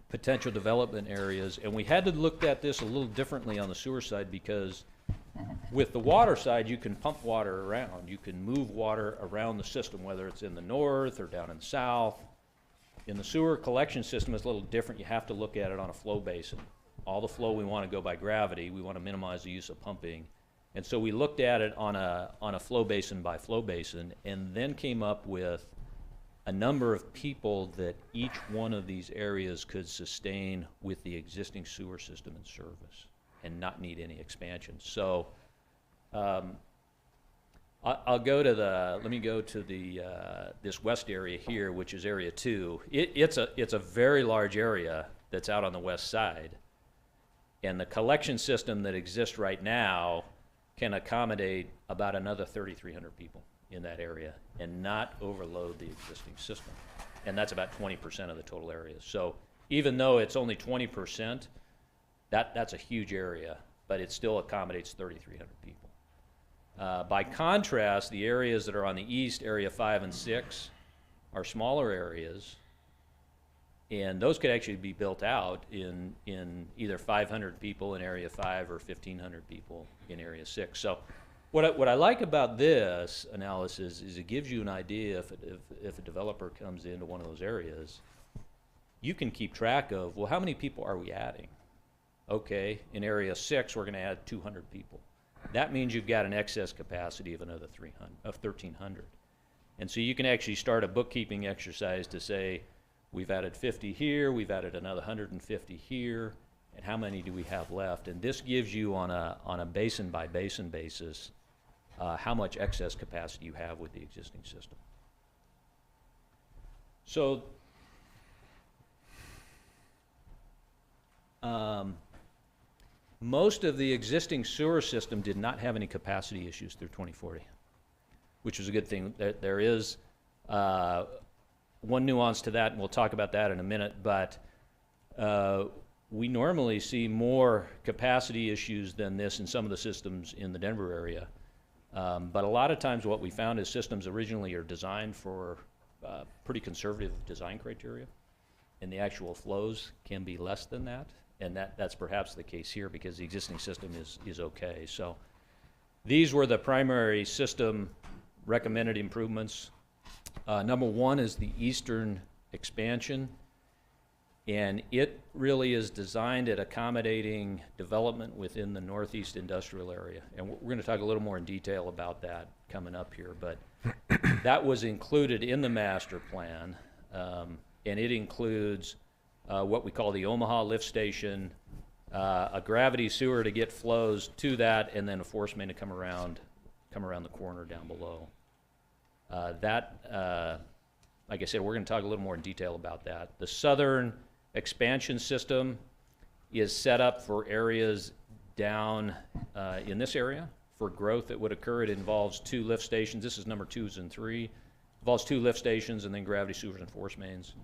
potential development areas, and we had to look at this a little differently on the sewer side because with the water side, you can pump water around. You can move water around the system, whether it's in the north or down in the south. In the sewer collection system, it's a little different. You have to look at it on a flow basin. All the flow we want to go by gravity. We want to minimize the use of pumping. And so we looked at it on a flow basin by flow basin, and then came up with a number of people that each one of these areas could sustain with the existing sewer system in service and not need any expansion. So I'll go to let me go to this west area here, which is area 2. It's a very large area that's out on the west side. And the collection system that exists right now can accommodate about another 3,300 people in that area and not overload the existing system. And that's about 20% of the total area. So even though it's only 20%, that's a huge area, but it still accommodates 3,300 people. By contrast, the areas that are on the east, area 5 and 6, are smaller areas, and those could actually be built out in either 500 people in area 5 or 1,500 people in area 6. So what I like about this analysis is it gives you an idea if a developer comes into one of those areas, you can keep track of, well, how many people are we adding? Okay, in area 6, we're going to add 200 people. That means you've got an excess capacity of another 1,300. And so you can actually start a bookkeeping exercise to say, we've added 50 here, we've added another 150 here, and how many do we have left? And this gives you on a basin by basin basis how much excess capacity you have with the existing system. So most of the existing sewer system did not have any capacity issues through 2040, which was a good thing. There is one nuance to that, and we'll talk about that in a minute, but we normally see more capacity issues than this in some of the systems in the Denver area. But a lot of times what we found is systems originally are designed for pretty conservative design criteria, and the actual flows can be less than that. And that's perhaps the case here because the existing system is okay. So these were the primary system recommended improvements. Number 1 is the eastern expansion. And it really is designed at accommodating development within the northeast industrial area. And we're going to talk a little more in detail about that coming up here. But that was included in the master plan. And it includes what we call the Omaha lift station, a gravity sewer to get flows to that, and then a force main to come around the corner down below. Like I said, we're going to talk a little more in detail about that. The southern expansion system is set up for areas down in this area for growth that would occur. It involves 2 lift stations. This is number 2s and 3. Involves 2 lift stations and then gravity sewers and force mains.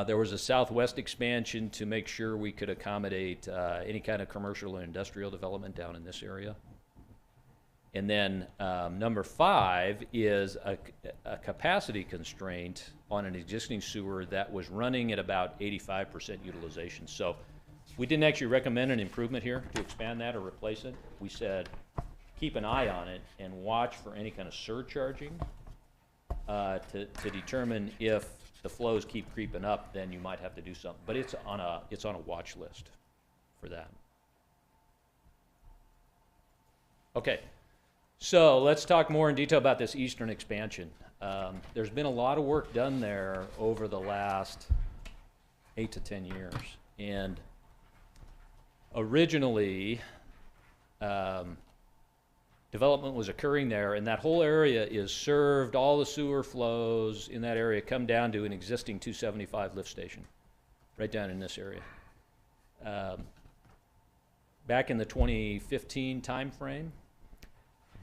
There was a southwest expansion to make sure we could accommodate any kind of commercial and industrial development down in this area. And then number 5 is a capacity constraint on an existing sewer that was running at about 85% utilization. So we didn't actually recommend an improvement here to expand that or replace it. We said keep an eye on it and watch for any kind of surcharging to determine if the flows keep creeping up, then you might have to do something. But it's on a watch list for that. Okay. So let's talk more in detail about this eastern expansion. There's been a lot of work done there over the last 8 to 10 years. And originally, development was occurring there, and that whole area is served, all the sewer flows in that area come down to an existing 275 lift station, right down in this area. Back in the 2015 timeframe,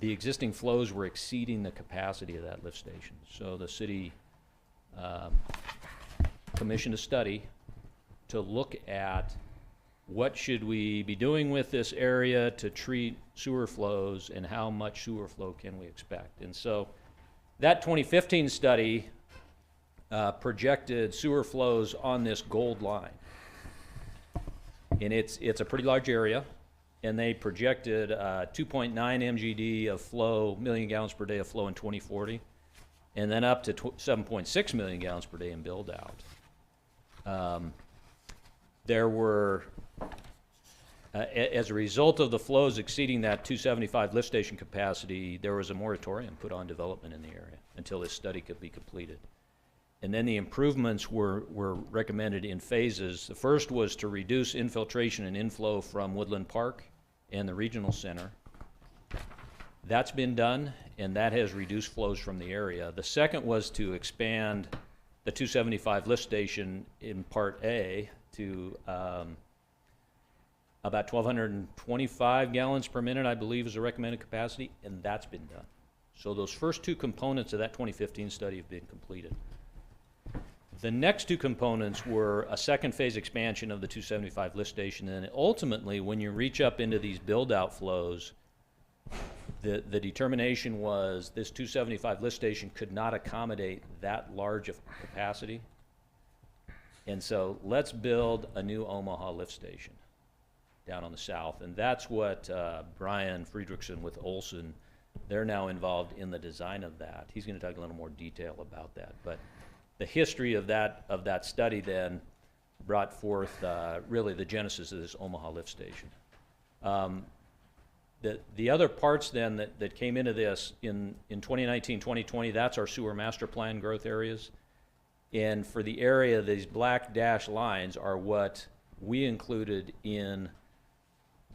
the existing flows were exceeding the capacity of that lift station. So the city commissioned a study to look at what should we be doing with this area to treat sewer flows and how much sewer flow can we expect. And so that 2015 study projected sewer flows on this gold line. And it's a pretty large area. And they projected 2.9 MGD of flow, million gallons per day of flow in 2040, and then up to 7.6 million gallons per day in build out. There were, as a result of the flows exceeding that 275 lift station capacity, there was a moratorium put on development in the area until this study could be completed. And then the improvements were recommended in phases. The first was to reduce infiltration and inflow from Woodland Park and the regional center. That's been done, and that has reduced flows from the area. The second was to expand the 275 lift station in Part A to about 1,225 gallons per minute, I believe, is the recommended capacity, and that's been done. So those first 2 components of that 2015 study have been completed. The next 2 components were a second phase expansion of the 275 lift station, and ultimately, when you reach up into these build-out flows, the determination was this 275 lift station could not accommodate that large of capacity, and so let's build a new Omaha lift station down on the south, and that's what Brian Friedrichsen with Olson, they're now involved in the design of that. He's going to talk a little more detail about that, but the history of that study then brought forth really the genesis of this Omaha lift station. The other parts then that came into this in 2019, 2020, that's our sewer master plan growth areas. And for the area, these black dashed lines are what we included in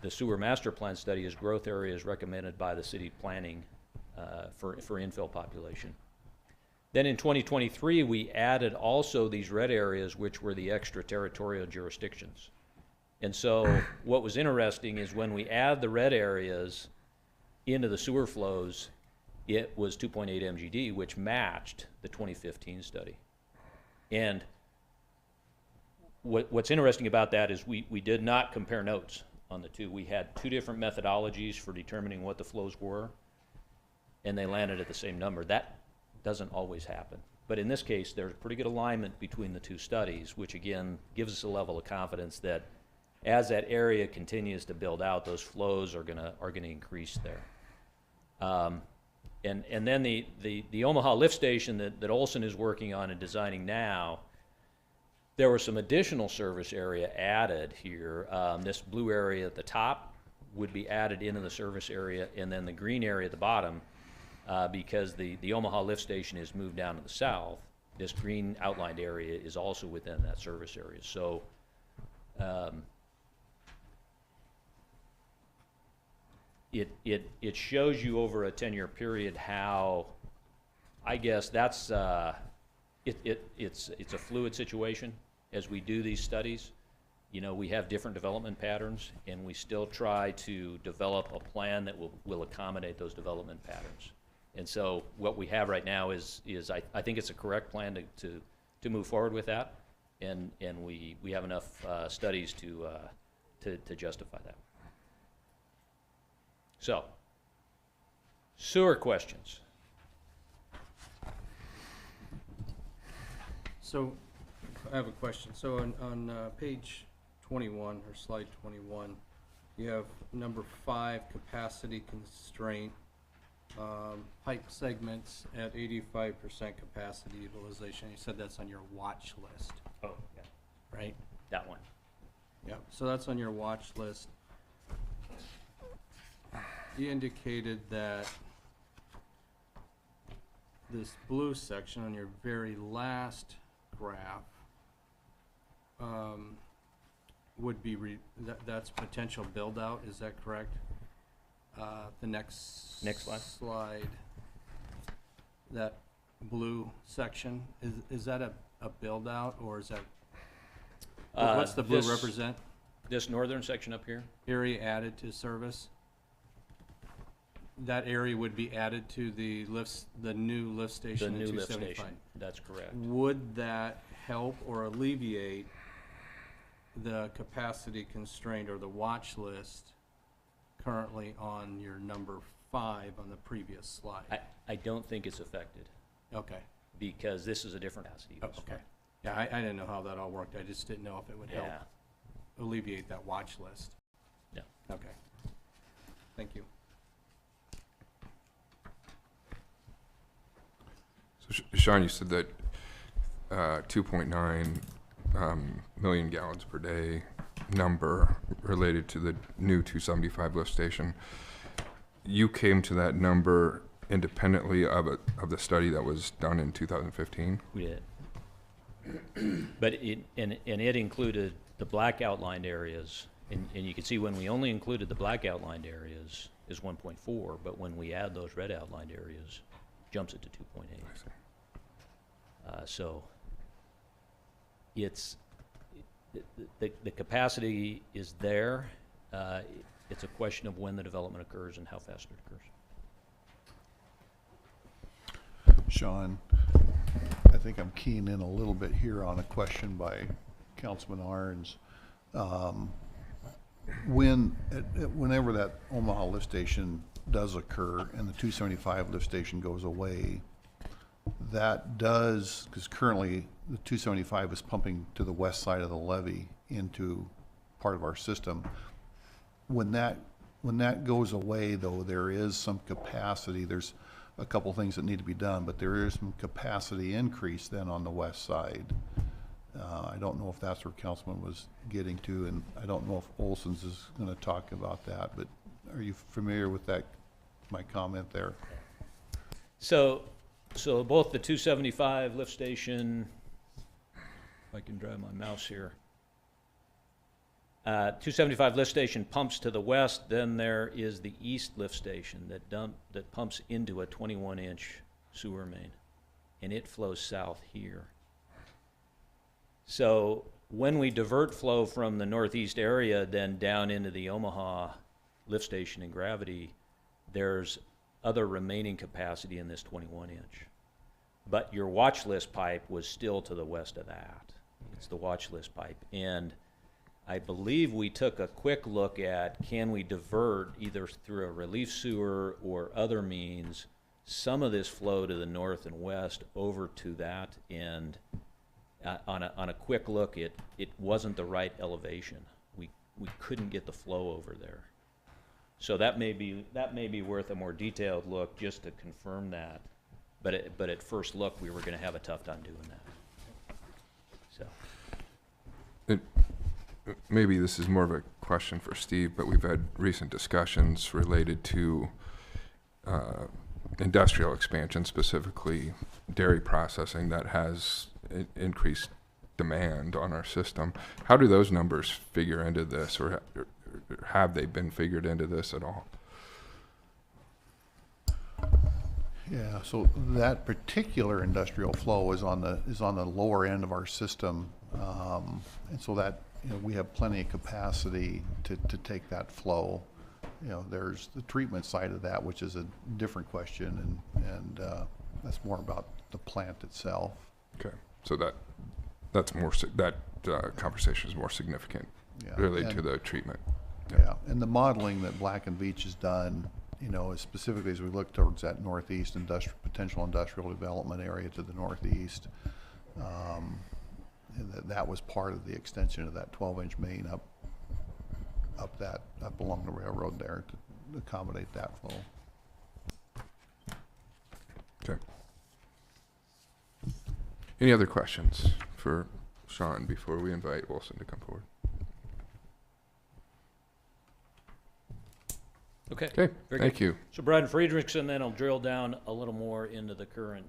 the sewer master plan study as growth areas recommended by the city planning for infill population. Then in 2023, we added also these red areas, which were the extraterritorial jurisdictions. And so what was interesting is when we add the red areas into the sewer flows, it was 2.8 MGD, which matched the 2015 study. And what's interesting about that is we did not compare notes on the 2. We had 2 different methodologies for determining what the flows were, and they landed at the same number. That doesn't always happen. But in this case, there's pretty good alignment between the 2 studies, which again gives us a level of confidence that as that area continues to build out, those flows are gonna increase there. And then the Omaha lift station that Olson is working on and designing now, There was some additional service area added here. This blue area at the top would be added into the service area, and then the green area at the bottom, because the Omaha lift station is moved down to the south, this green outlined area is also within that service area. So it shows you over a 10-year period how, I guess that's, it's a fluid situation as we do these studies. You know, we have different development patterns, and we still try to develop a plan that will accommodate those development patterns. And so what we have right now is I think it's a correct plan to move forward with that, and we have enough studies to justify that. So, sewer questions. So, I have a question. So on page 21, or slide 21, you have number 5, capacity constraint, pipe segments at 85% capacity utilization. You said that's on your watch list, Oh, yeah, right? that one. Yep. So that's on your watch list. You indicated that this blue section on your very last graph would be that's potential build out. Is that correct? The next slide. That blue section is that a build out, or is that what's the blue represent? This northern section up here? Area added to service. That area would be added to the new lift station. The in new lift 275. station, that's correct. Would that help or alleviate the capacity constraint or the watch list currently on your number 5 on the previous slide? I don't think it's affected, Okay. because this is a different capacity. Oh, okay. Yeah, I didn't know how that all worked. I just didn't know if it would help Yeah, alleviate that watch list. no. Okay. Thank you. So Sean, you said that 2.9 million gallons per day number related to the new 275 lift station. You came to that number independently of the study that was done in 2015? We did. But it included the black outlined areas, and you can see when we only included the black outlined areas is 1.4, but when we add those red outlined areas, jumps it to 2.8. So it's the capacity is there. It's a question of when the development occurs and how fast it occurs. Sean, I think I'm keying in a little bit here on a question by Councilman Arns. Whenever that Omaha lift station does occur and the 275 lift station goes away, that does, because currently the 275 is pumping to the west side of the levee into part of our system. When that goes away, though, there is some capacity. There's a couple things that need to be done, but there is some capacity increase then on the west side. I don't know if that's where Councilman was getting to, and I don't know if Olson's is going to talk about that, but are you familiar with that, my comment there? So both the 275 lift station, if I can drive my mouse here, 275 lift station pumps to the west. Then there is the east lift station that pumps into a 21-inch sewer main, and it flows south here. So when we divert flow from the northeast area then down into the Omaha lift station and gravity, there's other remaining capacity in this 21-inch. But your watch list pipe was still to the west of that. It's the watch list pipe. And I believe we took a quick look at, can we divert either through a relief sewer or other means some of this flow to the north and west over to that, and on a quick look, it wasn't the right elevation. We couldn't get the flow over there. So that may be worth a more detailed look just to confirm that. But at first look, we were going to have a tough time doing that. So maybe this is more of a question for Steve, but we've had recent discussions related to industrial expansion, specifically dairy processing, that has increased demand on our system. How do those numbers figure into this, or have they been figured into this at all? Yeah, so that particular industrial flow is on the lower end of our system. And so that, we have plenty of capacity to take that flow. There's the treatment side of that, which is a different question, and that's more about the plant itself. Okay, so that's more, that conversation is more significant Yeah, related to and- the treatment. Yeah, and the modeling that Black and Veatch has done, is specifically as we look towards that northeast potential industrial development area to the northeast. And that was part of the extension of that 12-inch main up along the railroad there to accommodate that flow. Okay. Any other questions for Sean before we invite Olson to come forward? Okay. Okay, Very thank good. you. So Brian Friedrichsen, then I'll drill down a little more into the current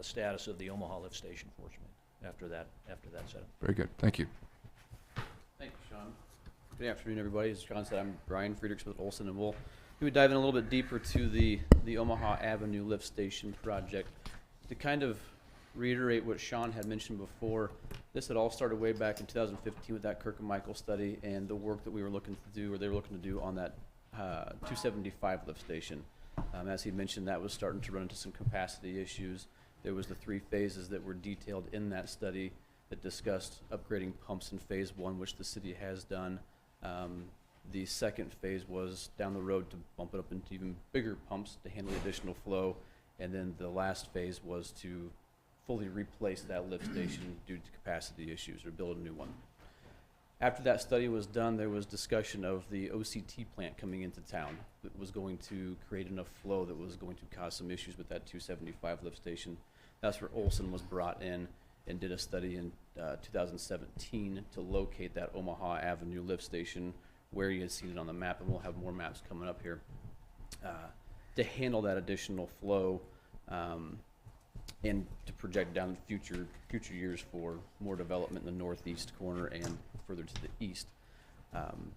status of the Omaha lift station for us after that setup. Very good, thank you. Thank you, Sean. Good afternoon, everybody. As Sean said, I'm Brian Friedrichs with Olson, and we'll dive in a little bit deeper to the Omaha Avenue lift station project. To kind of reiterate what Sean had mentioned before, this had all started way back in 2015 with that Kirk and Michael study and the work that we were looking to do, or they were looking to do on that 275 lift station. As he mentioned, that was starting to run into some capacity issues. There was the 3 phases that were detailed in that study that discussed upgrading pumps in phase 1, which the city has done. The second phase was down the road to bump it up into even bigger pumps to handle additional flow. And then the last phase was to fully replace that lift station due to capacity issues or build a new one. After that study was done, there was discussion of the OCT plant coming into town that was going to create enough flow that was going to cause some issues with that 275 lift station. That's where Olson was brought in and did a study in 2017 to locate that Omaha Avenue lift station where you had seen it on the map, and we'll have more maps coming up here, to handle that additional flow and to project down future years for more development in the northeast corner and further to the east.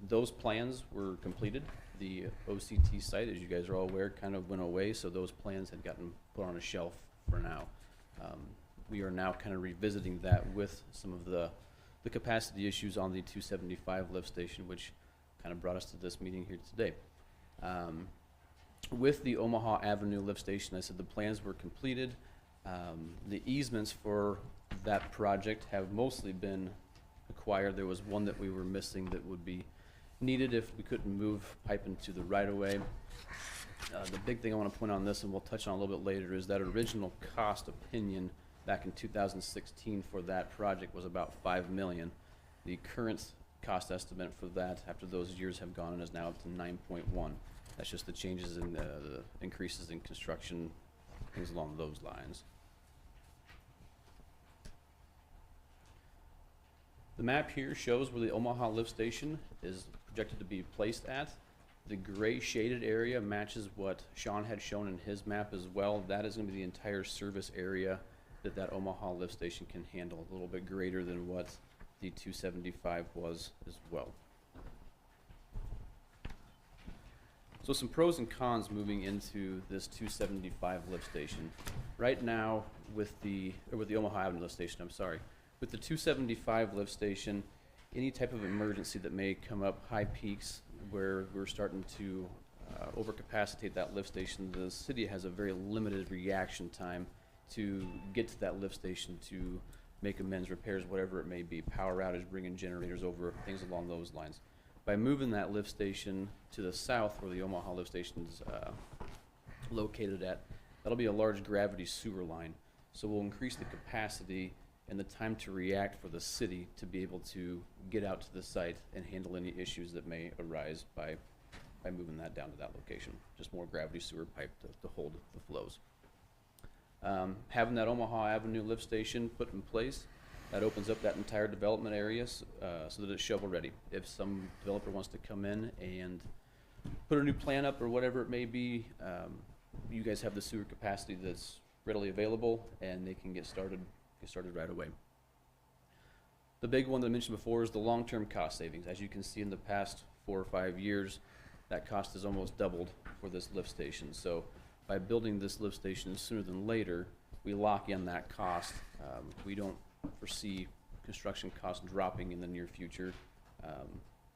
Those plans were completed. The OCT site, as you guys are all aware, kind of went away, so those plans had gotten put on a shelf for now. We are now kind of revisiting that with some of the capacity issues on the 275 lift station, which kind of brought us to this meeting here today. With the Omaha Avenue lift station, I said the plans were completed. The easements for that project have mostly been acquired. There was one that we were missing that would be needed if we couldn't move pipe into the right-of-way. The big thing I want to point on this, and we'll touch on a little bit later, is that original cost opinion back in 2016 for that project was about $5 million. The current cost estimate for that after those years have gone and is now up to 9.1. That's just the changes in the increases in construction, things along those lines. The map here shows where the Omaha lift station is projected to be placed at. The gray shaded area matches what Sean had shown in his map as well. That is going to be the entire service area that Omaha lift station can handle, a little bit greater than what the 275 was as well. So some pros and cons moving into this 275 lift station. Right now with the Omaha Avenue lift station, with the 275 lift station, any type of emergency that may come up, high peaks where we're starting to overcapacitate that lift station, the city has a very limited reaction time to get to that lift station to make amends, repairs, whatever it may be, power outage, bringing generators over, things along those lines. By moving that lift station to the south where the Omaha lift station is located at, that'll be a large gravity sewer line. So we'll increase the capacity and the time to react for the city to be able to get out to the site and handle any issues that may arise by moving that down to that location. Just more gravity sewer pipe to hold the flows. Having that Omaha Avenue lift station put in place That opens up that entire development area so that it's shovel-ready. If some developer wants to come in and put a new plan up or whatever it may be, you guys have the sewer capacity that's readily available, and they can get started right away. The big one that I mentioned before is the long-term cost savings. As you can see in the past 4 or 5 years, that cost has almost doubled for this lift station. So by building this lift station sooner than later, we lock in that cost. We don't foresee construction costs dropping in the near future.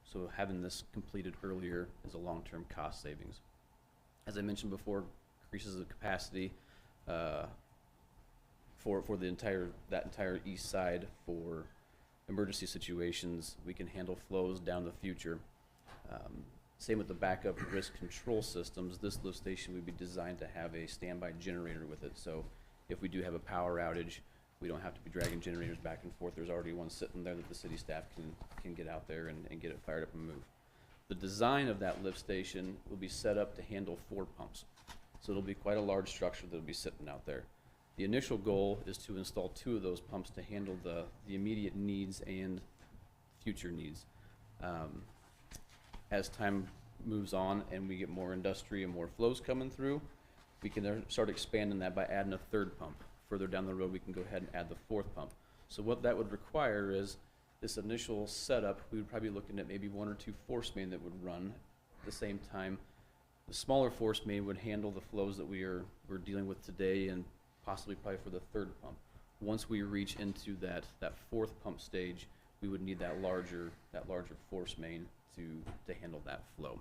So having this completed earlier is a long-term cost savings. As I mentioned before, increases the capacity for that entire east side for emergency situations. We can handle flows down the future. Same with the backup risk control systems. This lift station would be designed to have a standby generator with it. So if we do have a power outage, we don't have to be dragging generators back and forth. There's already one sitting there that the city staff can get out there and get it fired up and move. The design of that lift station will be set up to handle 4 pumps. So it'll be quite a large structure that'll be sitting out there. The initial goal is to install 2 of those pumps to handle the immediate needs and future needs. As time moves on and we get more industry and more flows coming through, we can start expanding that by adding a 3rd pump. Further down the road, we can go ahead and add the 4th pump. So what that would require is this initial setup, we would probably be looking at maybe 1 or 2 force main that would run at the same time. The smaller force main would handle the flows that we're dealing with today and possibly probably for the 3rd pump. Once we reach into that 4th pump stage, we would need that larger force main to handle that flow.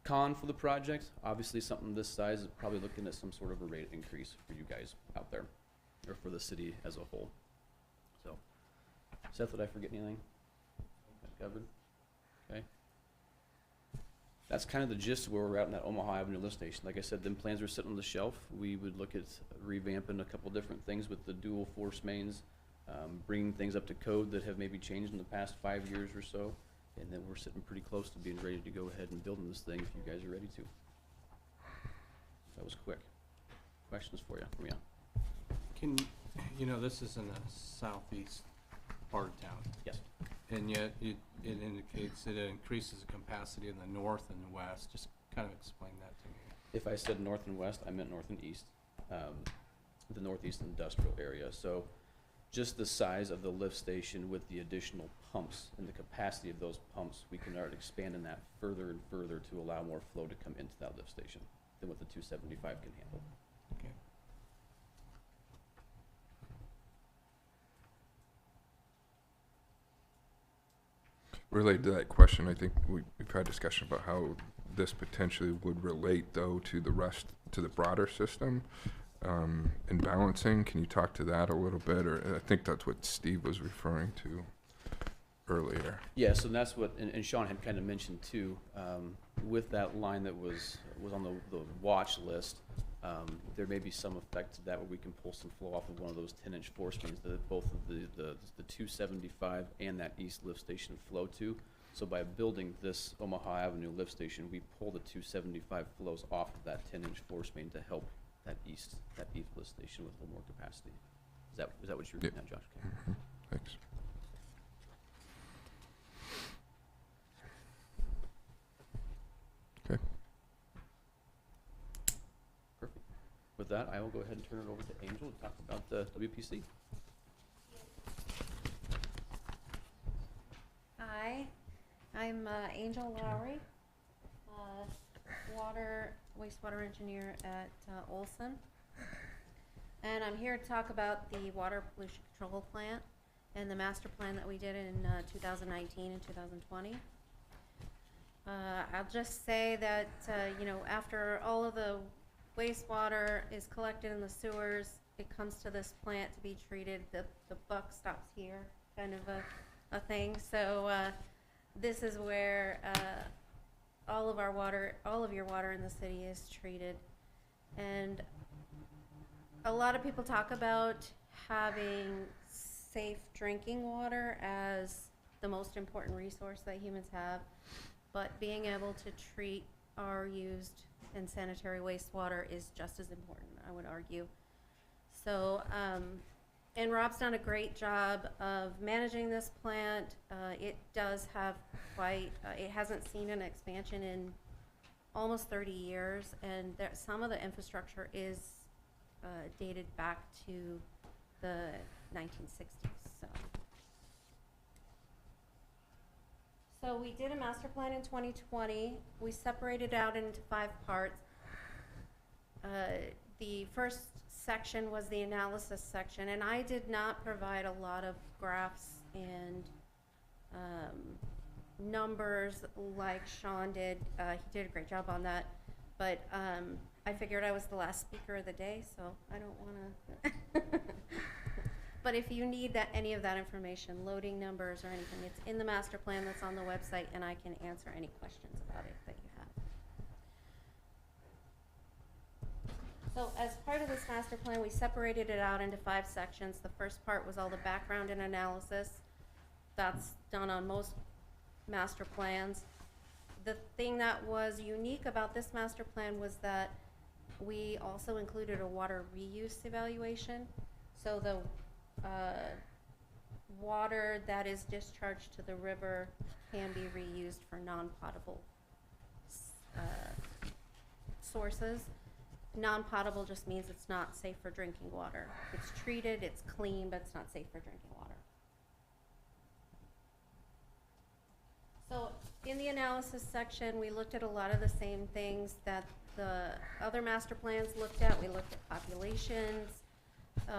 Con for the project, obviously something this size is probably looking at some sort of a rate increase for you guys out there, or for the city as a whole. So, Seth, did I forget anything? That covered? Okay. That's kind of the gist of where we're at in that Omaha Avenue lift station. Like I said, them plans are sitting on the shelf. We would look at revamping a couple different things with the dual force mains, bringing things up to code that have maybe changed in the past 5 years or so. And then we're sitting pretty close to being ready to go ahead and building this thing if you guys are ready to. That was quick. Questions for you? Can, this is in the southeast part of town, Yes. and yet it indicates that it increases the capacity in the north and the west. Just kind of explain that to me. If I said north and west, I meant north and east. The northeast industrial area. So just the size of the lift station with the additional pumps and the capacity of those pumps, we can start expanding that further and further to allow more flow to come into that lift station than what the 275 can handle. Okay. Related to that question, I think we've had discussion about how this potentially would relate, though, to the broader system. And balancing, can you talk to that a little bit? Or I think that's what Steve was referring to earlier. Yeah, so that's what, and Sean had kind of mentioned too, with that line that was on the watch list, there may be some effect to that where we can pull some flow off of one of those 10-inch force mains that both of the 275 and that east lift station flow to. So by building this Omaha Avenue lift station, we pull the 275 flows off of that 10-inch force main to help that east lift station with a little more capacity. Is that what you're getting at, Josh? Okay. Mm-hmm. Thanks. Okay. Perfect. With that, I will go ahead and turn it over to Angel to talk about the WPC. Hi, I'm Angel Lowry, wastewater engineer at Olson. And I'm here to talk about the water pollution control plant and the master plan that we did in 2019 and 2020. I'll just say that, after all of the wastewater is collected in the sewers, it comes to this plant to be treated, the buck stops here, kind of a thing. So this is where all of your water in the city is treated. And a lot of people talk about having safe drinking water as the most important resource that humans have, but being able to treat our used and sanitary wastewater is just as important, I would argue. So And Rob's done a great job of managing this plant. It does have quite, it hasn't seen an expansion in almost 30 years, and there, some of the infrastructure is dated back to the 1960s. So we did a master plan in 2020. We separated out into 5 parts. The first section was the analysis section, and I did not provide a lot of graphs and numbers like Sean did. He did a great job on that, but I figured I was the last speaker of the day, so I don't want to. But if you need that, any of that information, loading numbers or anything, it's in the master plan that's on the website, and I can answer any questions about it that you have. So as part of this master plan, we separated it out into 5 sections. The first part was all the background and analysis. That's done on most master plans. The thing that was unique about this master plan was that we also included a water reuse evaluation. So the water that is discharged to the river can be reused for non-potable sources. Non-potable just means it's not safe for drinking water. It's treated, it's clean, but it's not safe for drinking water. So in the analysis section, we looked at a lot of the same things that the other master plans looked at. We looked at populations,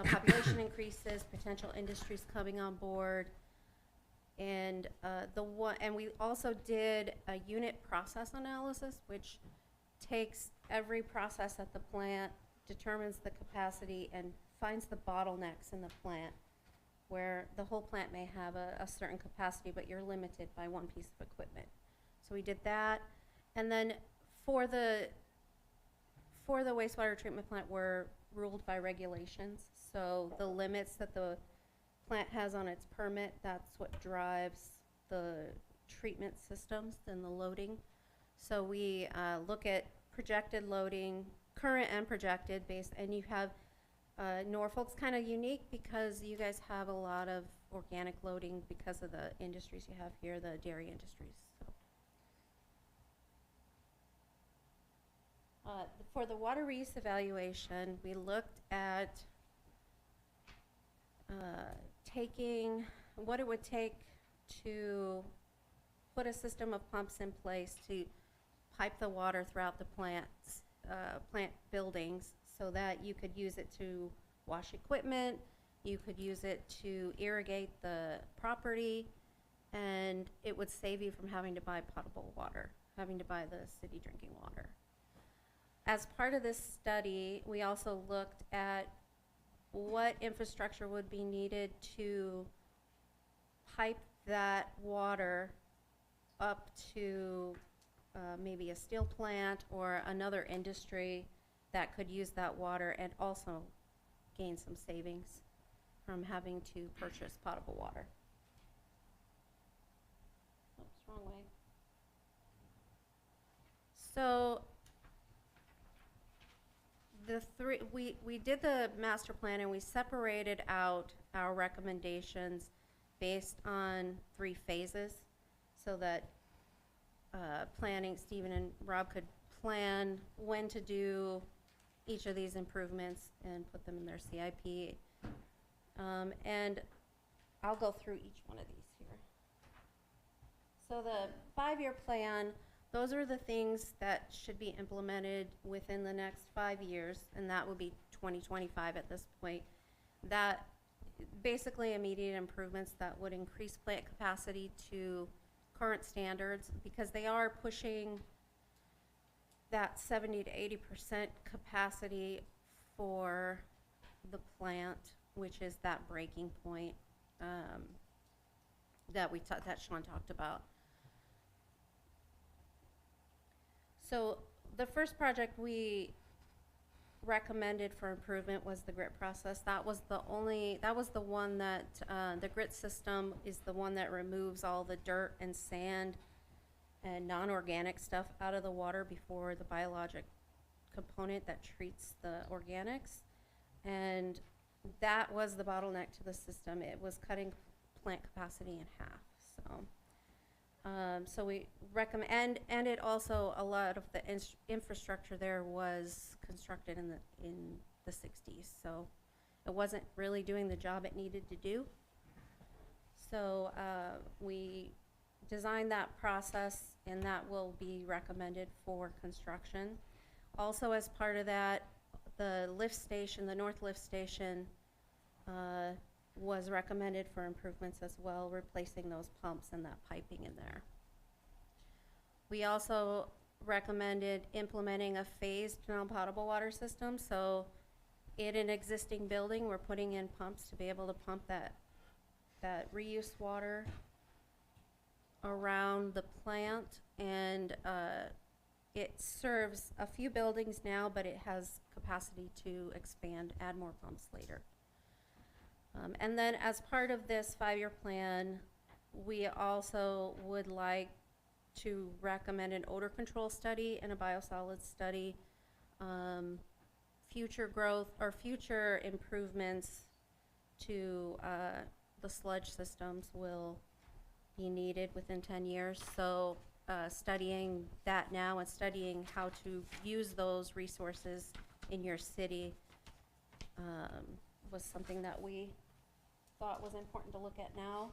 population increases, potential industries coming on board, and we also did a unit process analysis, which takes every process at the plant, determines the capacity, and finds the bottlenecks in the plant, where the whole plant may have a certain capacity, but you're limited by one piece of equipment. So we did that, and then for the wastewater treatment plant, we're ruled by regulations. So the limits that the plant has on its permit, that's what drives the treatment systems and the loading. So we look at projected loading, current and projected based, and you have, Norfolk's kind of unique because you guys have a lot of organic loading because of the industries you have here, the dairy industries. So. For the water reuse evaluation, we looked at taking what it would take to put a system of pumps in place to pipe the water throughout the plant buildings so that you could use it to wash equipment, you could use it to irrigate the property, and it would save you from having to buy potable water, having to buy the city drinking water. As part of this study, we also looked at what infrastructure would be needed to pipe that water up to maybe a steel plant or another industry that could use that water and also gain some savings from having to purchase potable water. Oops, wrong way. So we did the master plan and we separated out our recommendations based on 3 phases so that planning, Stephen and Rob could plan when to do each of these improvements and put them in their CIP. And I'll go through each one of these here. So the 5-year plan, those are the things that should be implemented within the next 5 years, and that would be 2025 at this point. That basically immediate improvements that would increase plant capacity to current standards, because they are pushing that 70 to 80% capacity for the plant, which is that breaking point that Sean talked about. So the first project we recommended for improvement was the grit process. That was the one that, the grit system is the one that removes all the dirt and sand and non-organic stuff out of the water before the biologic component that treats the organics. And that was the bottleneck to the system. It was cutting plant capacity in half, so. So we recommend, and it also, a lot of the infrastructure there was constructed in the 60s, so it wasn't really doing the job it needed to do. So we designed that process, and that will be recommended for construction. Also, as part of that, the lift station, the north lift station, was recommended for improvements as well, replacing those pumps and that piping in there. We also recommended implementing a phased non-potable water system. So in an existing building, we're putting in pumps to be able to pump that reuse water around the plant, and it serves a few buildings now, but it has capacity to expand, add more pumps later. And then as part of this 5-year plan, we also would like to recommend an odor control study and a biosolids study. Future growth or future improvements to the sludge systems will be needed within 10 years. So studying that now and studying how to use those resources in your city was something that we thought was important to look at now.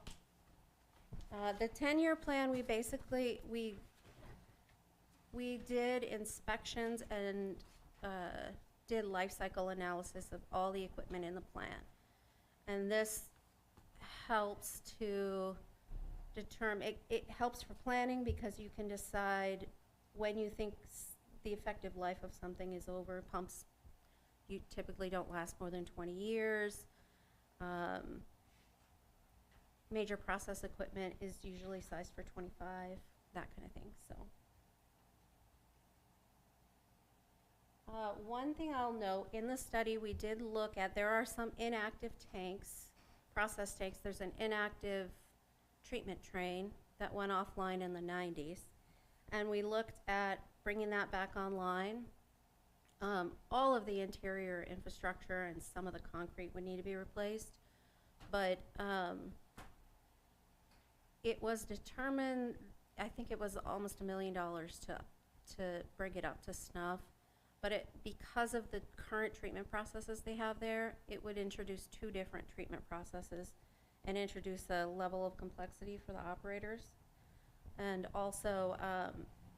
The 10-year plan, we basically, we did inspections and did life cycle analysis of all the equipment in the plant. And this helps to determine, it helps for planning because you can decide when you think the effective life of something is over. Pumps, you typically don't last more than 20 years. Major process equipment is usually sized for 25, that kind of thing, so. One thing I'll note, in the study we did look at, there are some inactive tanks, process tanks. There's an inactive treatment train that went offline in the 90s. And we looked at bringing that back online. All of the interior infrastructure and some of the concrete would need to be replaced. But it was determined, I think it was almost $1 million to bring it up to snuff. But because of the current treatment processes they have there, it would introduce 2 different treatment processes and introduce a level of complexity for the operators. And also,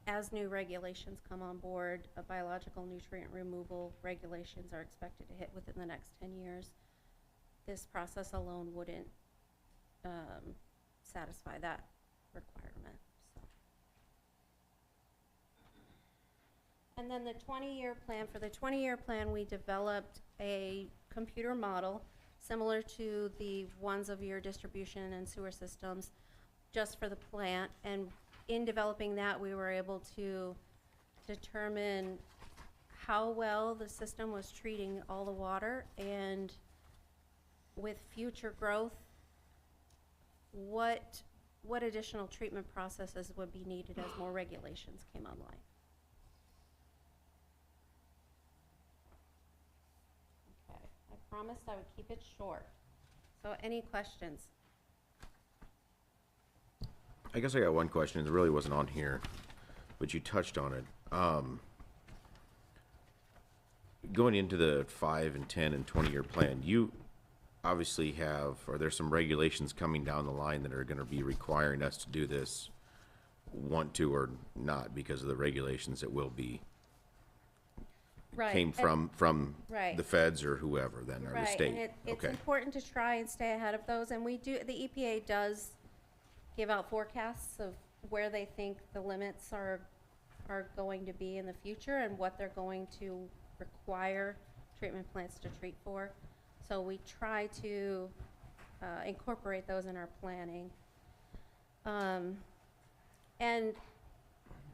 as new regulations come on board, biological nutrient removal regulations are expected to hit within the next 10 years. This process alone wouldn't satisfy that requirement. So. And then the 20-year plan, for the 20-year plan, we developed a computer model similar to the ones of your distribution and sewer systems, just for the plant. And in developing that, we were able to determine how well the system was treating all the water, and with future growth, what additional treatment processes would be needed as more regulations came online. Okay, I promised I would keep it short. So any questions? I guess I got one question. It really wasn't on here, but you touched on it. Going into the 5 and 10 and 20-year plan, you obviously have, or there's some regulations coming down the line that are going to be requiring us to do this, want to or not, because of the regulations that will be Right. came from Right. the feds or whoever then, or the state. And it's Okay. important to try and stay ahead of those, and we do, the EPA does give out forecasts of where they think the limits are going to be in the future and what they're going to require treatment plants to treat for. So we try to incorporate those in our planning. And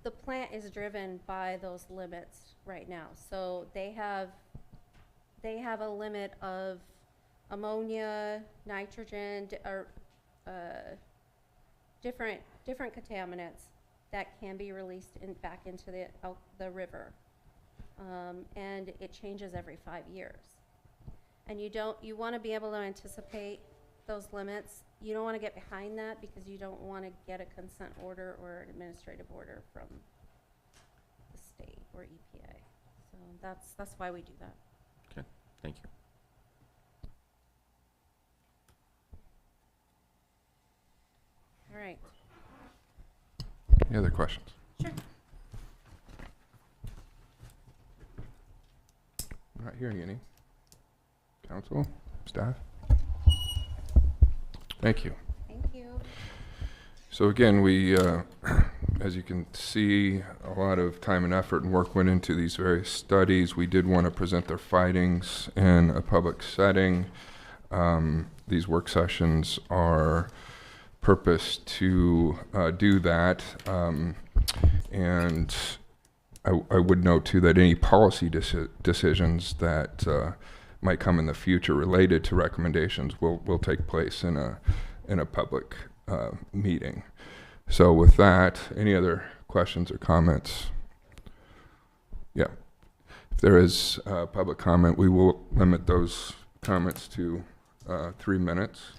the plant is driven by those limits right now. So they have a limit of ammonia, nitrogen, or different contaminants that can be released back into the river. And it changes every 5 years. And you want to be able to anticipate those limits. You don't want to get behind that because you don't want to get a consent order or an administrative order from the state or EPA. So that's why we do that. Okay, thank you. All right. Any other questions? Sure. I'm not hearing any. Council, staff? Thank you. Thank you. So again, we, as you can see, a lot of time and effort and work went into these various studies. We did want to present their findings in a public setting. These work sessions are purposed to do that. And I would note too that any policy decisions that might come in the future related to recommendations will take place in a public meeting. So with that, any other questions or comments? Yeah. If there is public comment, we will limit those comments to 3 minutes.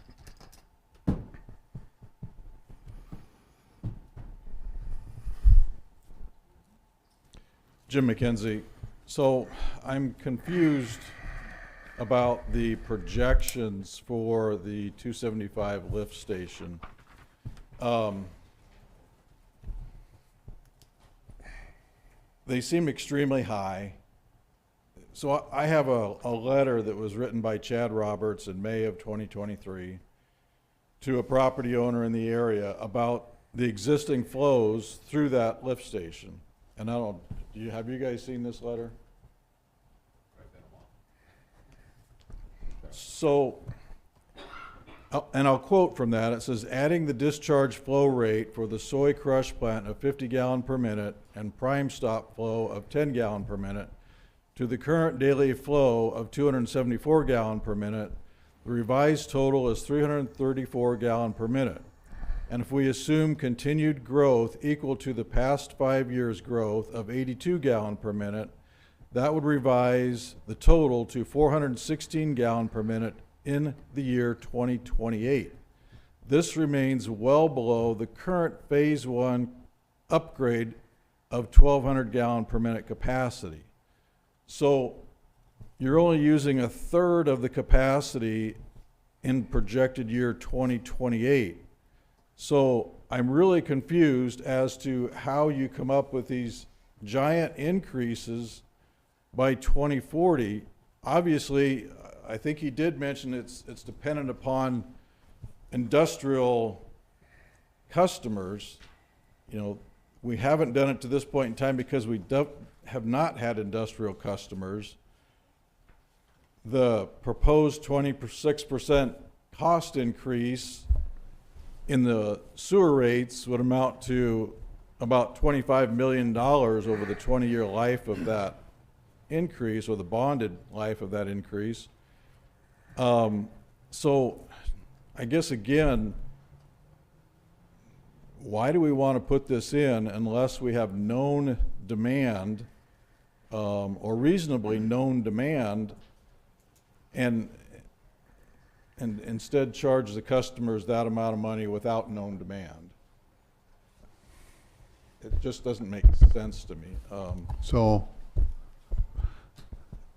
Jim McKenzie. So I'm confused about the projections for the 275 lift station. They seem extremely high. So I have a letter that was written by Chad Roberts in May of 2023 to a property owner in the area about the existing flows through that lift station. And I don't, have you guys seen this letter? So, and I'll quote from that. It says, adding the discharge flow rate for the soy crush plant of 50 gallon per minute and prime stop flow of 10 gallon per minute to the current daily flow of 274 gallon per minute, the revised total is 334 gallon per minute. And if we assume continued growth equal to the past 5 years' growth of 82 gallon per minute, that would revise the total to 416 gallon per minute in the year 2028. This remains well below the current phase 1 upgrade of 1,200 gallon per minute capacity. So you're only using a third of the capacity in projected year 2028. So I'm really confused as to how you come up with these giant increases by 2040. Obviously, I think he did mention it's dependent upon industrial customers. You know, we haven't done it to this point in time because we have not had industrial customers. The proposed 26% cost increase in the sewer rates would amount to about $25 million over the 20-year life of that increase, or the bonded life of that increase. So I guess again, why do we want to put this in unless we have known demand or reasonably known demand, and instead charge the customers that amount of money without known demand? It just doesn't make sense to me. So,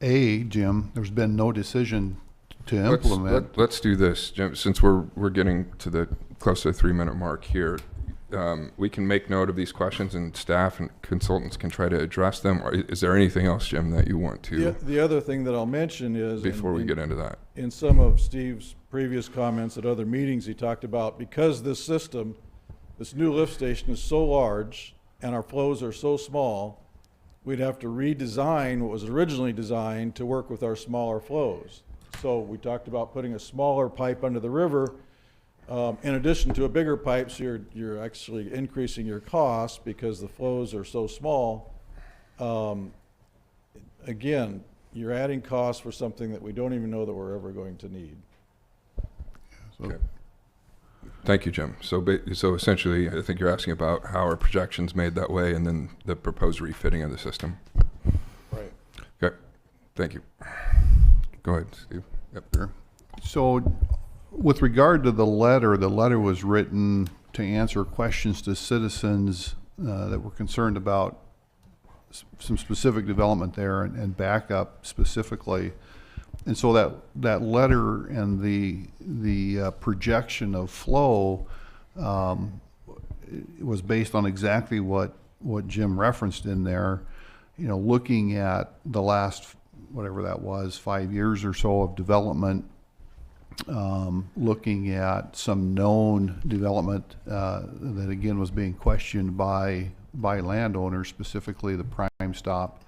Jim, there's been no decision to implement. Let's do this, Jim, since we're getting to the close to the 3 minute mark here. We can make note of these questions and staff and consultants can try to address them. Or is there anything else, Jim, that you want to? The other thing that I'll mention is, before we get into that, in some of Steve's previous comments at other meetings, he talked about, because this system, this new lift station is so large and our flows are so small, we'd have to redesign what was originally designed to work with our smaller flows. So we talked about putting a smaller pipe under the river in addition to a bigger pipe, so you're actually increasing your costs because the flows are so small. Again, you're adding costs for something that we don't even know that we're ever going to need. okay. Thank you, Jim. So essentially, I think you're asking about how our projections made that way and then the proposed refitting of the system. Right. Okay, thank you. Go ahead, Steve. Sure. So with regard to the letter was written to answer questions to citizens that were concerned about some specific development there and backup specifically. And so that letter and the projection of flow was based on exactly what Jim referenced in there. You know, looking at the last, whatever that was, 5 years or so of development, looking at some known development that again was being questioned by landowners, specifically the Prime Stop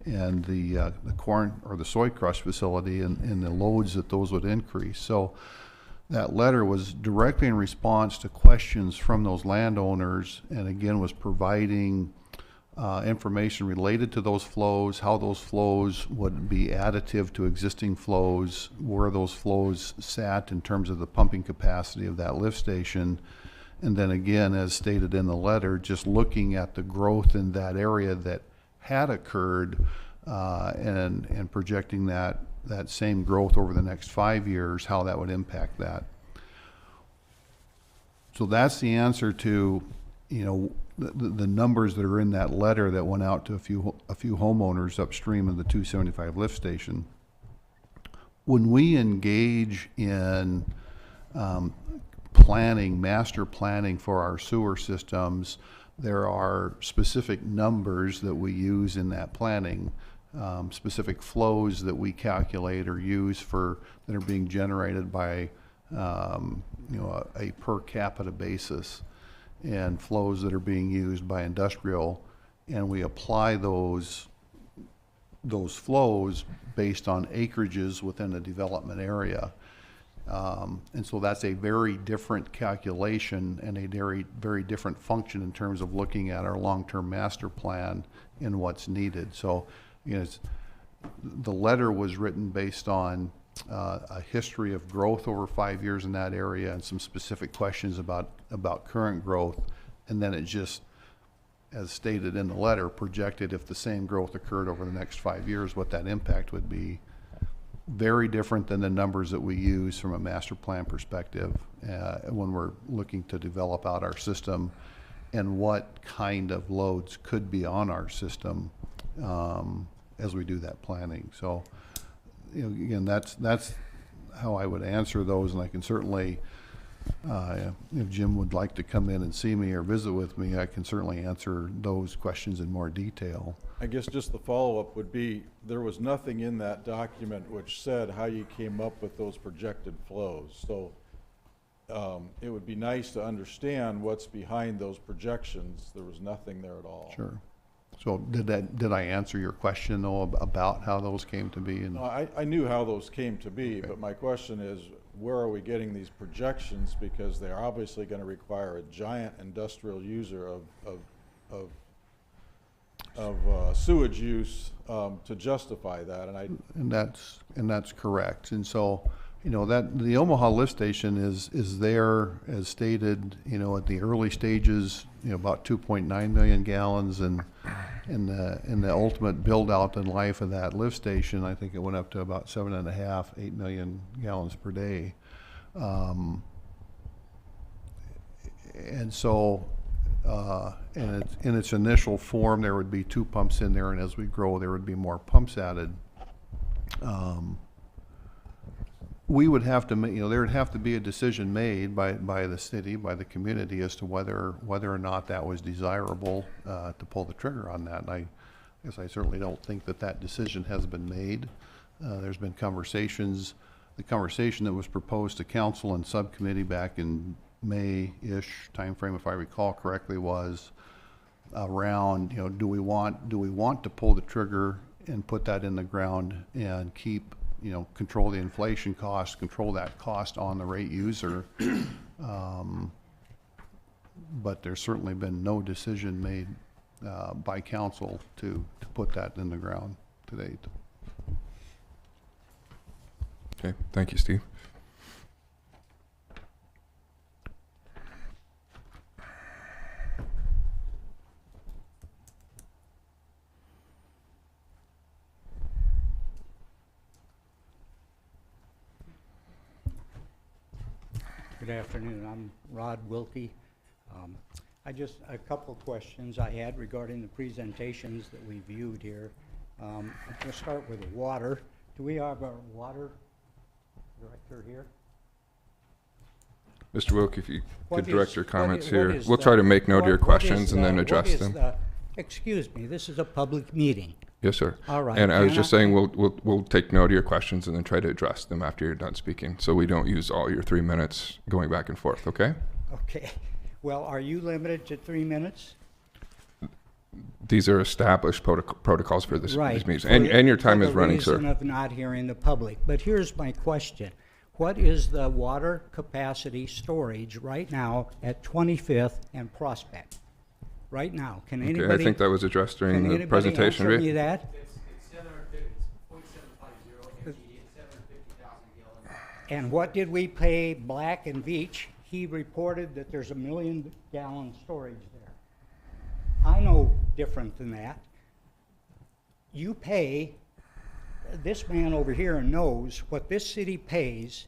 and the corn or the soy crush facility and the loads that those would increase. So that letter was directly in response to questions from those landowners, and again was providing information related to those flows, how those flows would be additive to existing flows, where those flows sat in terms of the pumping capacity of that lift station. And then again, as stated in the letter, just looking at the growth in that area that had occurred and projecting that same growth over the next 5 years, how that would impact that. So that's the answer to, you know, the numbers that are in that letter that went out to a few homeowners upstream of the 275 lift station. When we engage in master planning for our sewer systems, there are specific numbers that we use in that planning, specific flows that we calculate or use that are being generated by a per capita basis, and flows that are being used by industrial, and we apply those flows based on acreages within a development area. And so that's a very different calculation and a very, very different function in terms of looking at our long-term master plan and what's needed. So, you know, the letter was written based on a history of growth over 5 years in that area and some specific questions about current growth. And then it just, as stated in the letter, projected if the same growth occurred over the next 5 years, what that impact would be. Very different than the numbers that we use from a master plan perspective when we're looking to develop out our system and what kind of loads could be on our system as we do that planning. So, you know, again, that's how I would answer those, and I can certainly, if Jim would like to come in and see me or visit with me, I can certainly answer those questions in more detail. I guess just the follow-up would be, there was nothing in that document which said how you came up with those projected flows. So it would be nice to understand what's behind those projections. There was nothing there at all. Sure. So did I answer your question though about how those came to be? And No, I knew how those came to be, okay. But my question is, where are we getting these projections? Because they're obviously going to require a giant industrial user of sewage use to justify that, and that's correct. And so, you know, that the Omaha lift station is there as stated, you know, at the early stages, you know, about 2.9 million gallons, and in the ultimate build out and life of that lift station, I think it went up to about 7.5, 8 million gallons per day. And so, in its initial form, there would be 2 pumps in there, and as we grow, there would be more pumps added. We would have to, you know, there would have to be a decision made by the city, by the community, as to whether or not that was desirable to pull the trigger on that. And I guess I certainly don't think that decision has been made. There's been conversations. The conversation that was proposed to council and subcommittee back in May-ish timeframe, if I recall correctly, was around, you know, do we want to pull the trigger and put that in the ground and keep, you know, control the inflation cost, control that cost on the rate user. But there's certainly been no decision made by council to put that in the ground to date. Okay, thank you, Steve. Good afternoon. I'm Rod Wilkie. A couple of questions I had regarding the presentations that we viewed here. I'm going to start with the water. Do we have our water director here? Mr. Wilk, if you What could direct is- your what comments is- what here. is We'll the- try to make note of your what is questions and the- then what address is them. the- Excuse me, this is a public meeting. Yes, sir. All right, And I was and just I- saying, we'll take note of your questions and then try to address them after you're done speaking, so we don't use all your 3 minutes going back and forth, okay? Okay. Well, are you limited to 3 minutes? These are established protocols for these meetings. For And your time for is running, the reason sir. of not hearing the public. But here's my question. What is the water capacity storage right now at 25th and Prospect? Right now, can Okay, anybody? I think that was addressed during the presentation, Can anybody right? answer me that? It's 750, it's .750 MTD, it's 750,000 gallons. And what did we pay Black and Veatch? He reported that there's 1 million gallon storage there. I know different than that. You pay, this man over here knows what this city pays.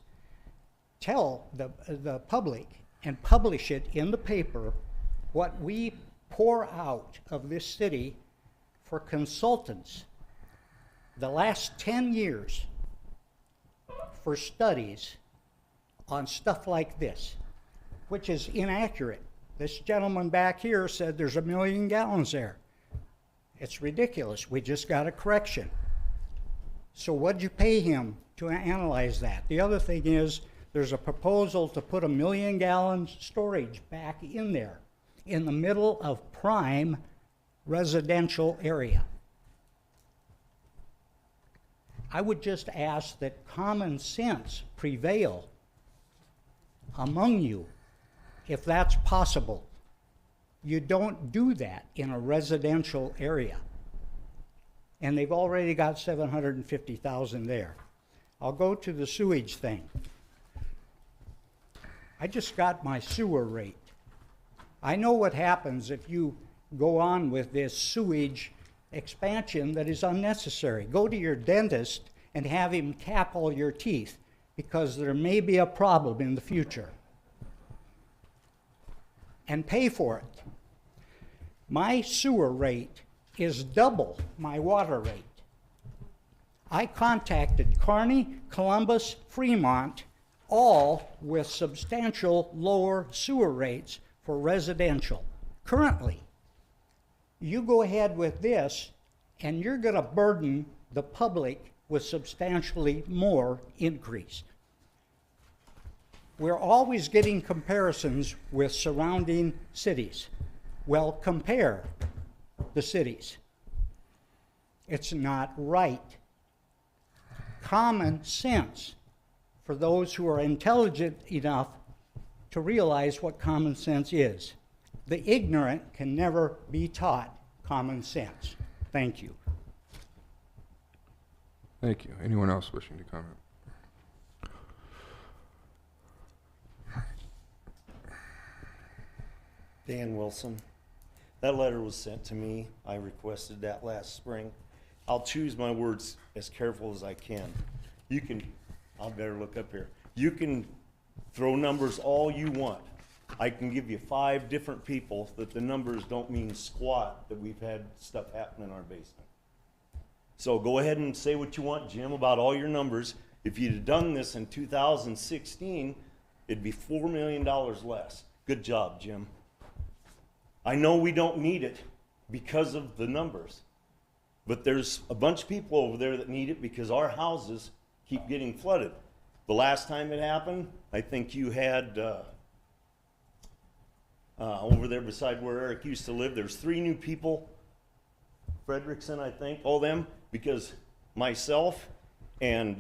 Tell the public and publish it in the paper what we pour out of this city for consultants the last 10 years for studies on stuff like this, which is inaccurate. This gentleman back here said there's 1 million gallons there. It's ridiculous. We just got a correction. So what'd you pay him to analyze that? The other thing is, there's a proposal to put 1 million gallons storage back in there in the middle of prime residential area. I would just ask that common sense prevail among you, if that's possible. You don't do that in a residential area. And they've already got 750,000 there. I'll go to the sewage thing. I just got my sewer rate. I know what happens if you go on with this sewage expansion that is unnecessary. Go to your dentist and have him cap all your teeth, because there may be a problem in the future. And pay for it. My sewer rate is double my water rate. I contacted Kearney, Columbus, Fremont, all with substantial lower sewer rates for residential. Currently, you go ahead with this and you're going to burden the public with substantially more increase. We're always getting comparisons with surrounding cities. Well, compare the cities. It's not right. Common sense for those who are intelligent enough to realize what common sense is. The ignorant can never be taught common sense. Thank you. Thank you. Anyone else wishing to comment? Dan Wilson. That letter was sent to me. I requested that last spring. I'll choose my words as careful as I can. You can, I better look up here. You can throw numbers all you want. I can give you 5 different people that the numbers don't mean squat, that we've had stuff happen in our basement. So go ahead and say what you want, Jim, about all your numbers. If you'd have done this in 2016, it'd be $4 million less. Good job, Jim. I know we don't need it because of the numbers, but there's a bunch of people over there that need it because our houses keep getting flooded. The last time it happened, I think you had over there beside where Eric used to live, there's 3 new people, Frederickson, I think, all them, because myself and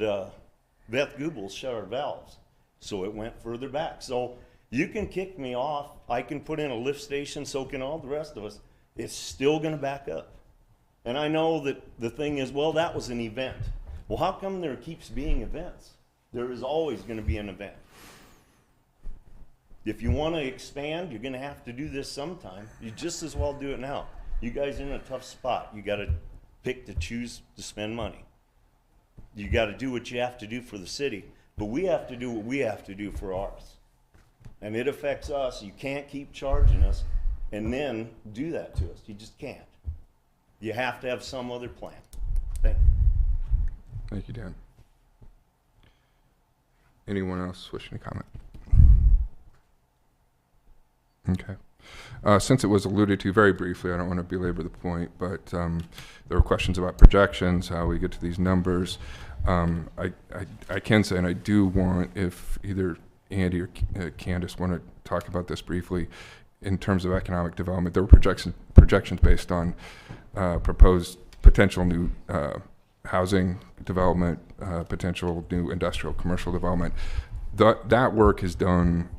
Beth Goebbels shut our valves, so it went further back. So you can kick me off, I can put in a lift station, so can all the rest of us. It's still gonna back up. And I know that the thing is, well, that was an event. Well, how come there keeps being events? There is always gonna be an event. If you wanna expand, you're gonna have to do this sometime. You just as well do it now. You guys are in a tough spot. You gotta pick to choose to spend money. You gotta do what you have to do for the city, but we have to do what we have to do for ours. and it affects us. You can't keep charging us and then do that to us. You just can't. You have to have some other plan. Thank you. Thank you, Dan. Anyone else wishing to comment? Okay. Since it was alluded to very briefly, I don't want to belabor the point, but there were questions about projections, how we get to these numbers. I can say, and I do want, if either Andy or Candace want to talk about this briefly, in terms of economic development, there were projections based on proposed potential new housing development, potential new industrial commercial development. That work is done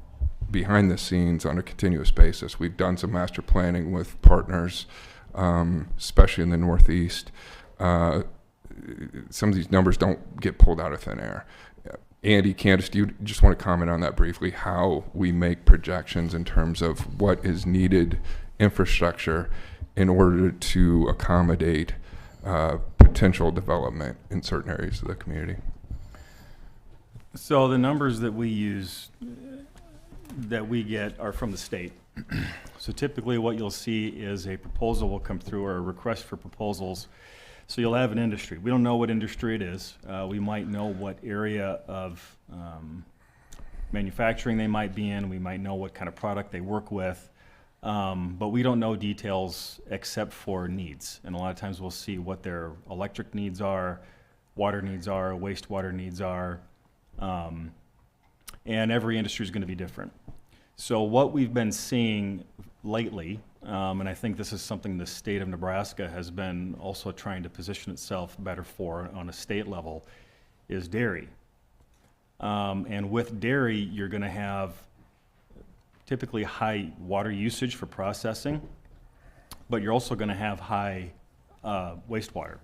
behind the scenes on a continuous basis. We've done some master planning with partners, especially in the Northeast. Some of these numbers don't get pulled out of thin air. Andy, Candace, do you just want to comment on that briefly, how we make projections in terms of what is needed infrastructure in order to accommodate potential development in certain areas of the community? So the numbers that we use, that we get, are from the state. So typically what you'll see is a proposal will come through, or a request for proposals. So you'll have an industry. We don't know what industry it is. We might know what area of manufacturing they might be in. We might know what kind of product they work with. But we don't know details except for needs. And a lot of times we'll see what their electric needs are, water needs are, wastewater needs are. And every industry is going to be different. So what we've been seeing lately, and I think this is something the state of Nebraska has been also trying to position itself better for on a state level, is dairy. And with dairy, you're going to have typically high water usage for processing, but you're also going to have high wastewater.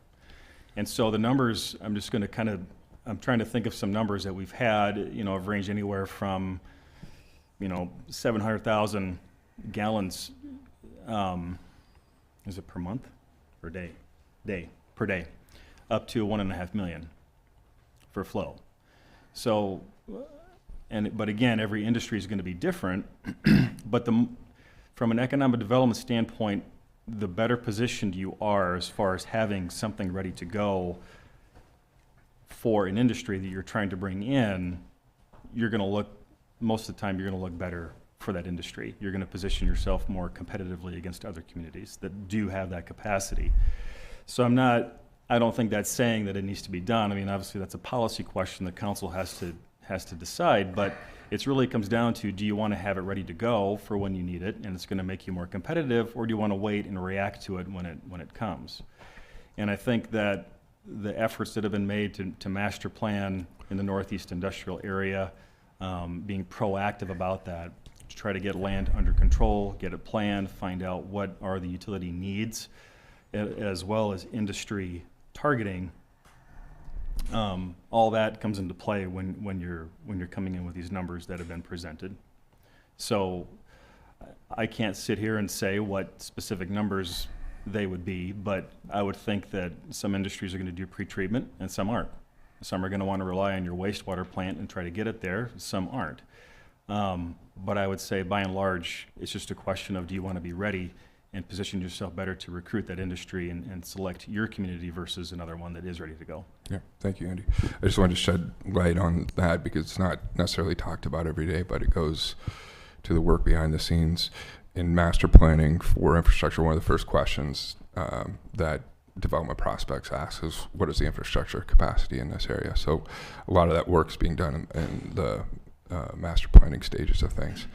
And so the numbers, I'm just going to I'm trying to think of some numbers that we've had, have ranged anywhere from, 700,000 gallons, is it per month or day? Per day, up to 1.5 million for flow. So, but again, every industry is going to be different, but from an economic development standpoint, the better positioned you are as far as having something ready to go for an industry that you're trying to bring in, most of the time you're going to look better for that industry. You're going to position yourself more competitively against other communities that do have that capacity. So I don't think that's saying that it needs to be done. I mean, obviously that's a policy question that council has to decide, but it really comes down to, do you want to have it ready to go for when you need it and it's going to make you more competitive, or do you want to wait and react to it when it comes? And I think that the efforts that have been made to master plan in the Northeast industrial area, being proactive about that, to try to get land under control, get it planned, find out what are the utility needs, as well as industry targeting. All that comes into play when you're coming in with these numbers that have been presented. So I can't sit here and say what specific numbers they would be, but I would think that some industries are going to do pretreatment and some aren't. Some are going to want to rely on your wastewater plant and try to get it there. Some aren't. But I would say by and large, it's just a question of, do you want to be ready and position yourself better to recruit that industry and select your community versus another one that is ready to go. Yeah, thank you, Andy. I just wanted to shed light on that because it's not necessarily talked about every day, but it goes to the work behind the scenes. In master planning for infrastructure, one of the first questions that development prospects ask is, what is the infrastructure capacity in this area? So a lot of that work is being done in the master planning stages of things.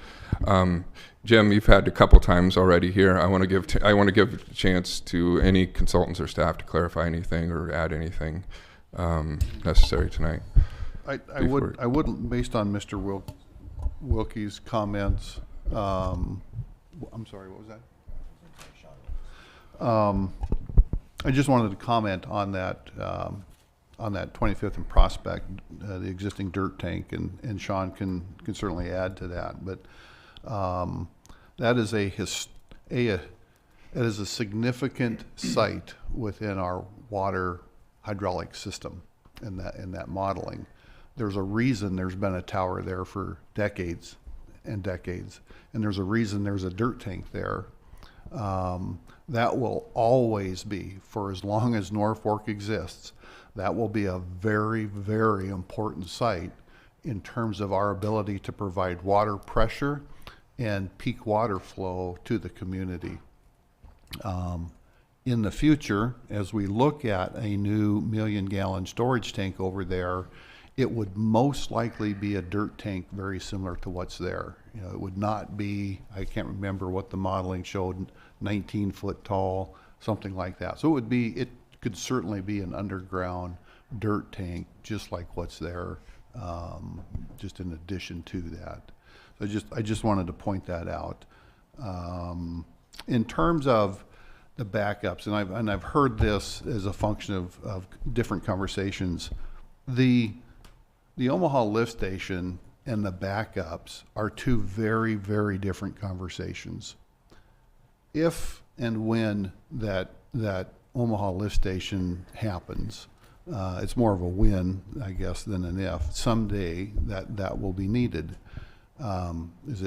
Jim, you've had a couple times already here. I want to give a chance to any consultants or staff to clarify anything or add anything necessary tonight. I would, based on Mr. Wilkie's comments, I'm sorry, what was that? I just wanted to comment on that 25th and Prospect, the existing dirt tank, and Sean can certainly add to that. But that is a significant site within our water hydraulic system in that modeling. There's a reason there's been a tower there for decades, and decades. And there's a reason there's a dirt tank there. That will always be, for as long as Norfolk exists, that will be a very, very important site in terms of our ability to provide water pressure and peak water flow to the community. In the future, as we look at a new 1 million gallon storage tank over there, it would most likely be a dirt tank very similar to what's there. You know, it would not be, I can't remember what the modeling showed, 19 foot tall, something like that. So it could certainly be an underground dirt tank, just like what's there, just in addition to that. So I just wanted to point that out. In terms of the backups, and I've heard this as a function of different conversations, the Omaha lift station and the backups are two very, very different conversations. If and when that Omaha lift station happens, it's more of a when, I guess, than an if. Someday that will be needed. Is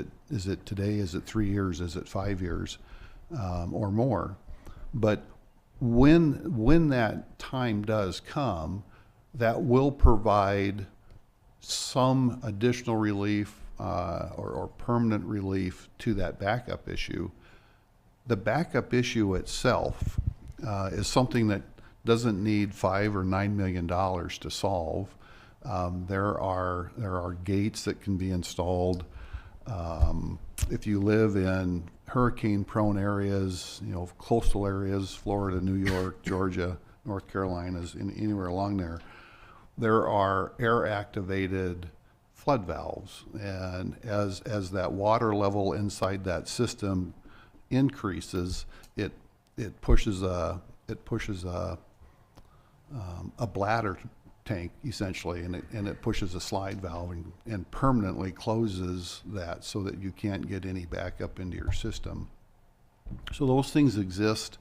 it today? Is it 3 years? Is it 5 years, or more? But when that time does come, that will provide some additional relief or permanent relief to that backup issue. The backup issue itself is something that doesn't need $5 or $9 million to solve. There are gates that can be installed. If you live in hurricane-prone areas, you know, coastal areas, Florida, New York, Georgia, North Carolina, anywhere along there, there are air-activated flood valves, and as that water level inside that system increases, it pushes a bladder tank essentially, and it pushes a slide valve and permanently closes that so that you can't get any backup into your system. So those things exist.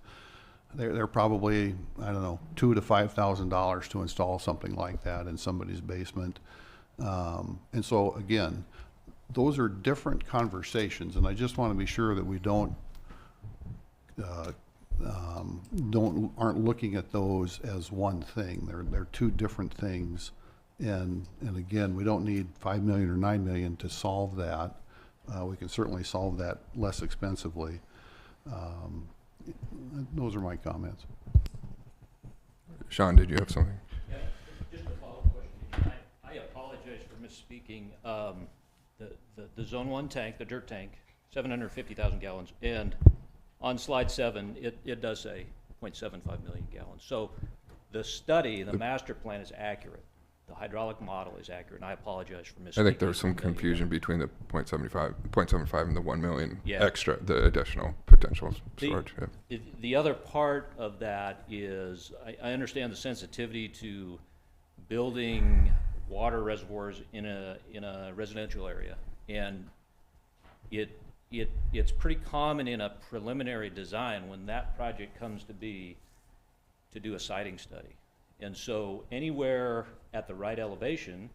They're probably, I don't know, $2,000 to $5,000 to install something like that in somebody's basement. And so again, those are different conversations, and I just want to be sure that we aren't looking at those as one thing. They're two different things, and again, we don't need $5 million or $9 million to solve that. We can certainly solve that less expensively. Those are my comments. Sean, did you have something? Yeah, just a follow-up question. I apologize for misspeaking. The Zone 1 tank, the dirt tank, 750,000 gallons, and on slide 7, it does say 0.75 million gallons. So the study, the master plan is accurate. The hydraulic model is accurate, and I apologize for misspeaking. I think there was some confusion between the 0.75 and the 1 million extra, the additional potential storage. The other part of that is I understand the sensitivity to building water reservoirs in a residential area, and it's pretty common in a preliminary design when that project comes to be to do a siting study. And so anywhere at the right elevation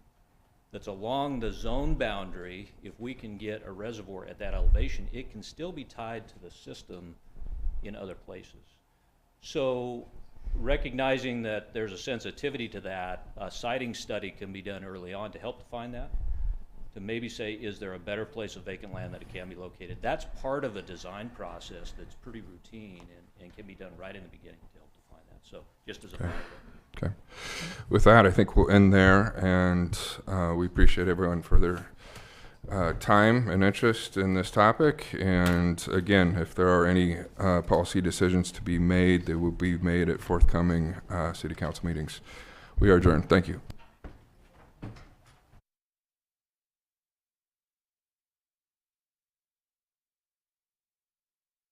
that's along the zone boundary, if we can get a reservoir at that elevation, it can still be tied to the system in other places. So recognizing that there's a sensitivity to that, a siting study can be done early on to help define that, to maybe say, is there a better place of vacant land that it can be located? That's part of a design process that's pretty routine and can be done right in the beginning to help define that. So just as a matter Okay. With that, I think we'll end there, and we appreciate everyone for their time and interest in this topic. And again, if there are any policy decisions to be made, they will be made at forthcoming city council meetings. We are adjourned. Thank you.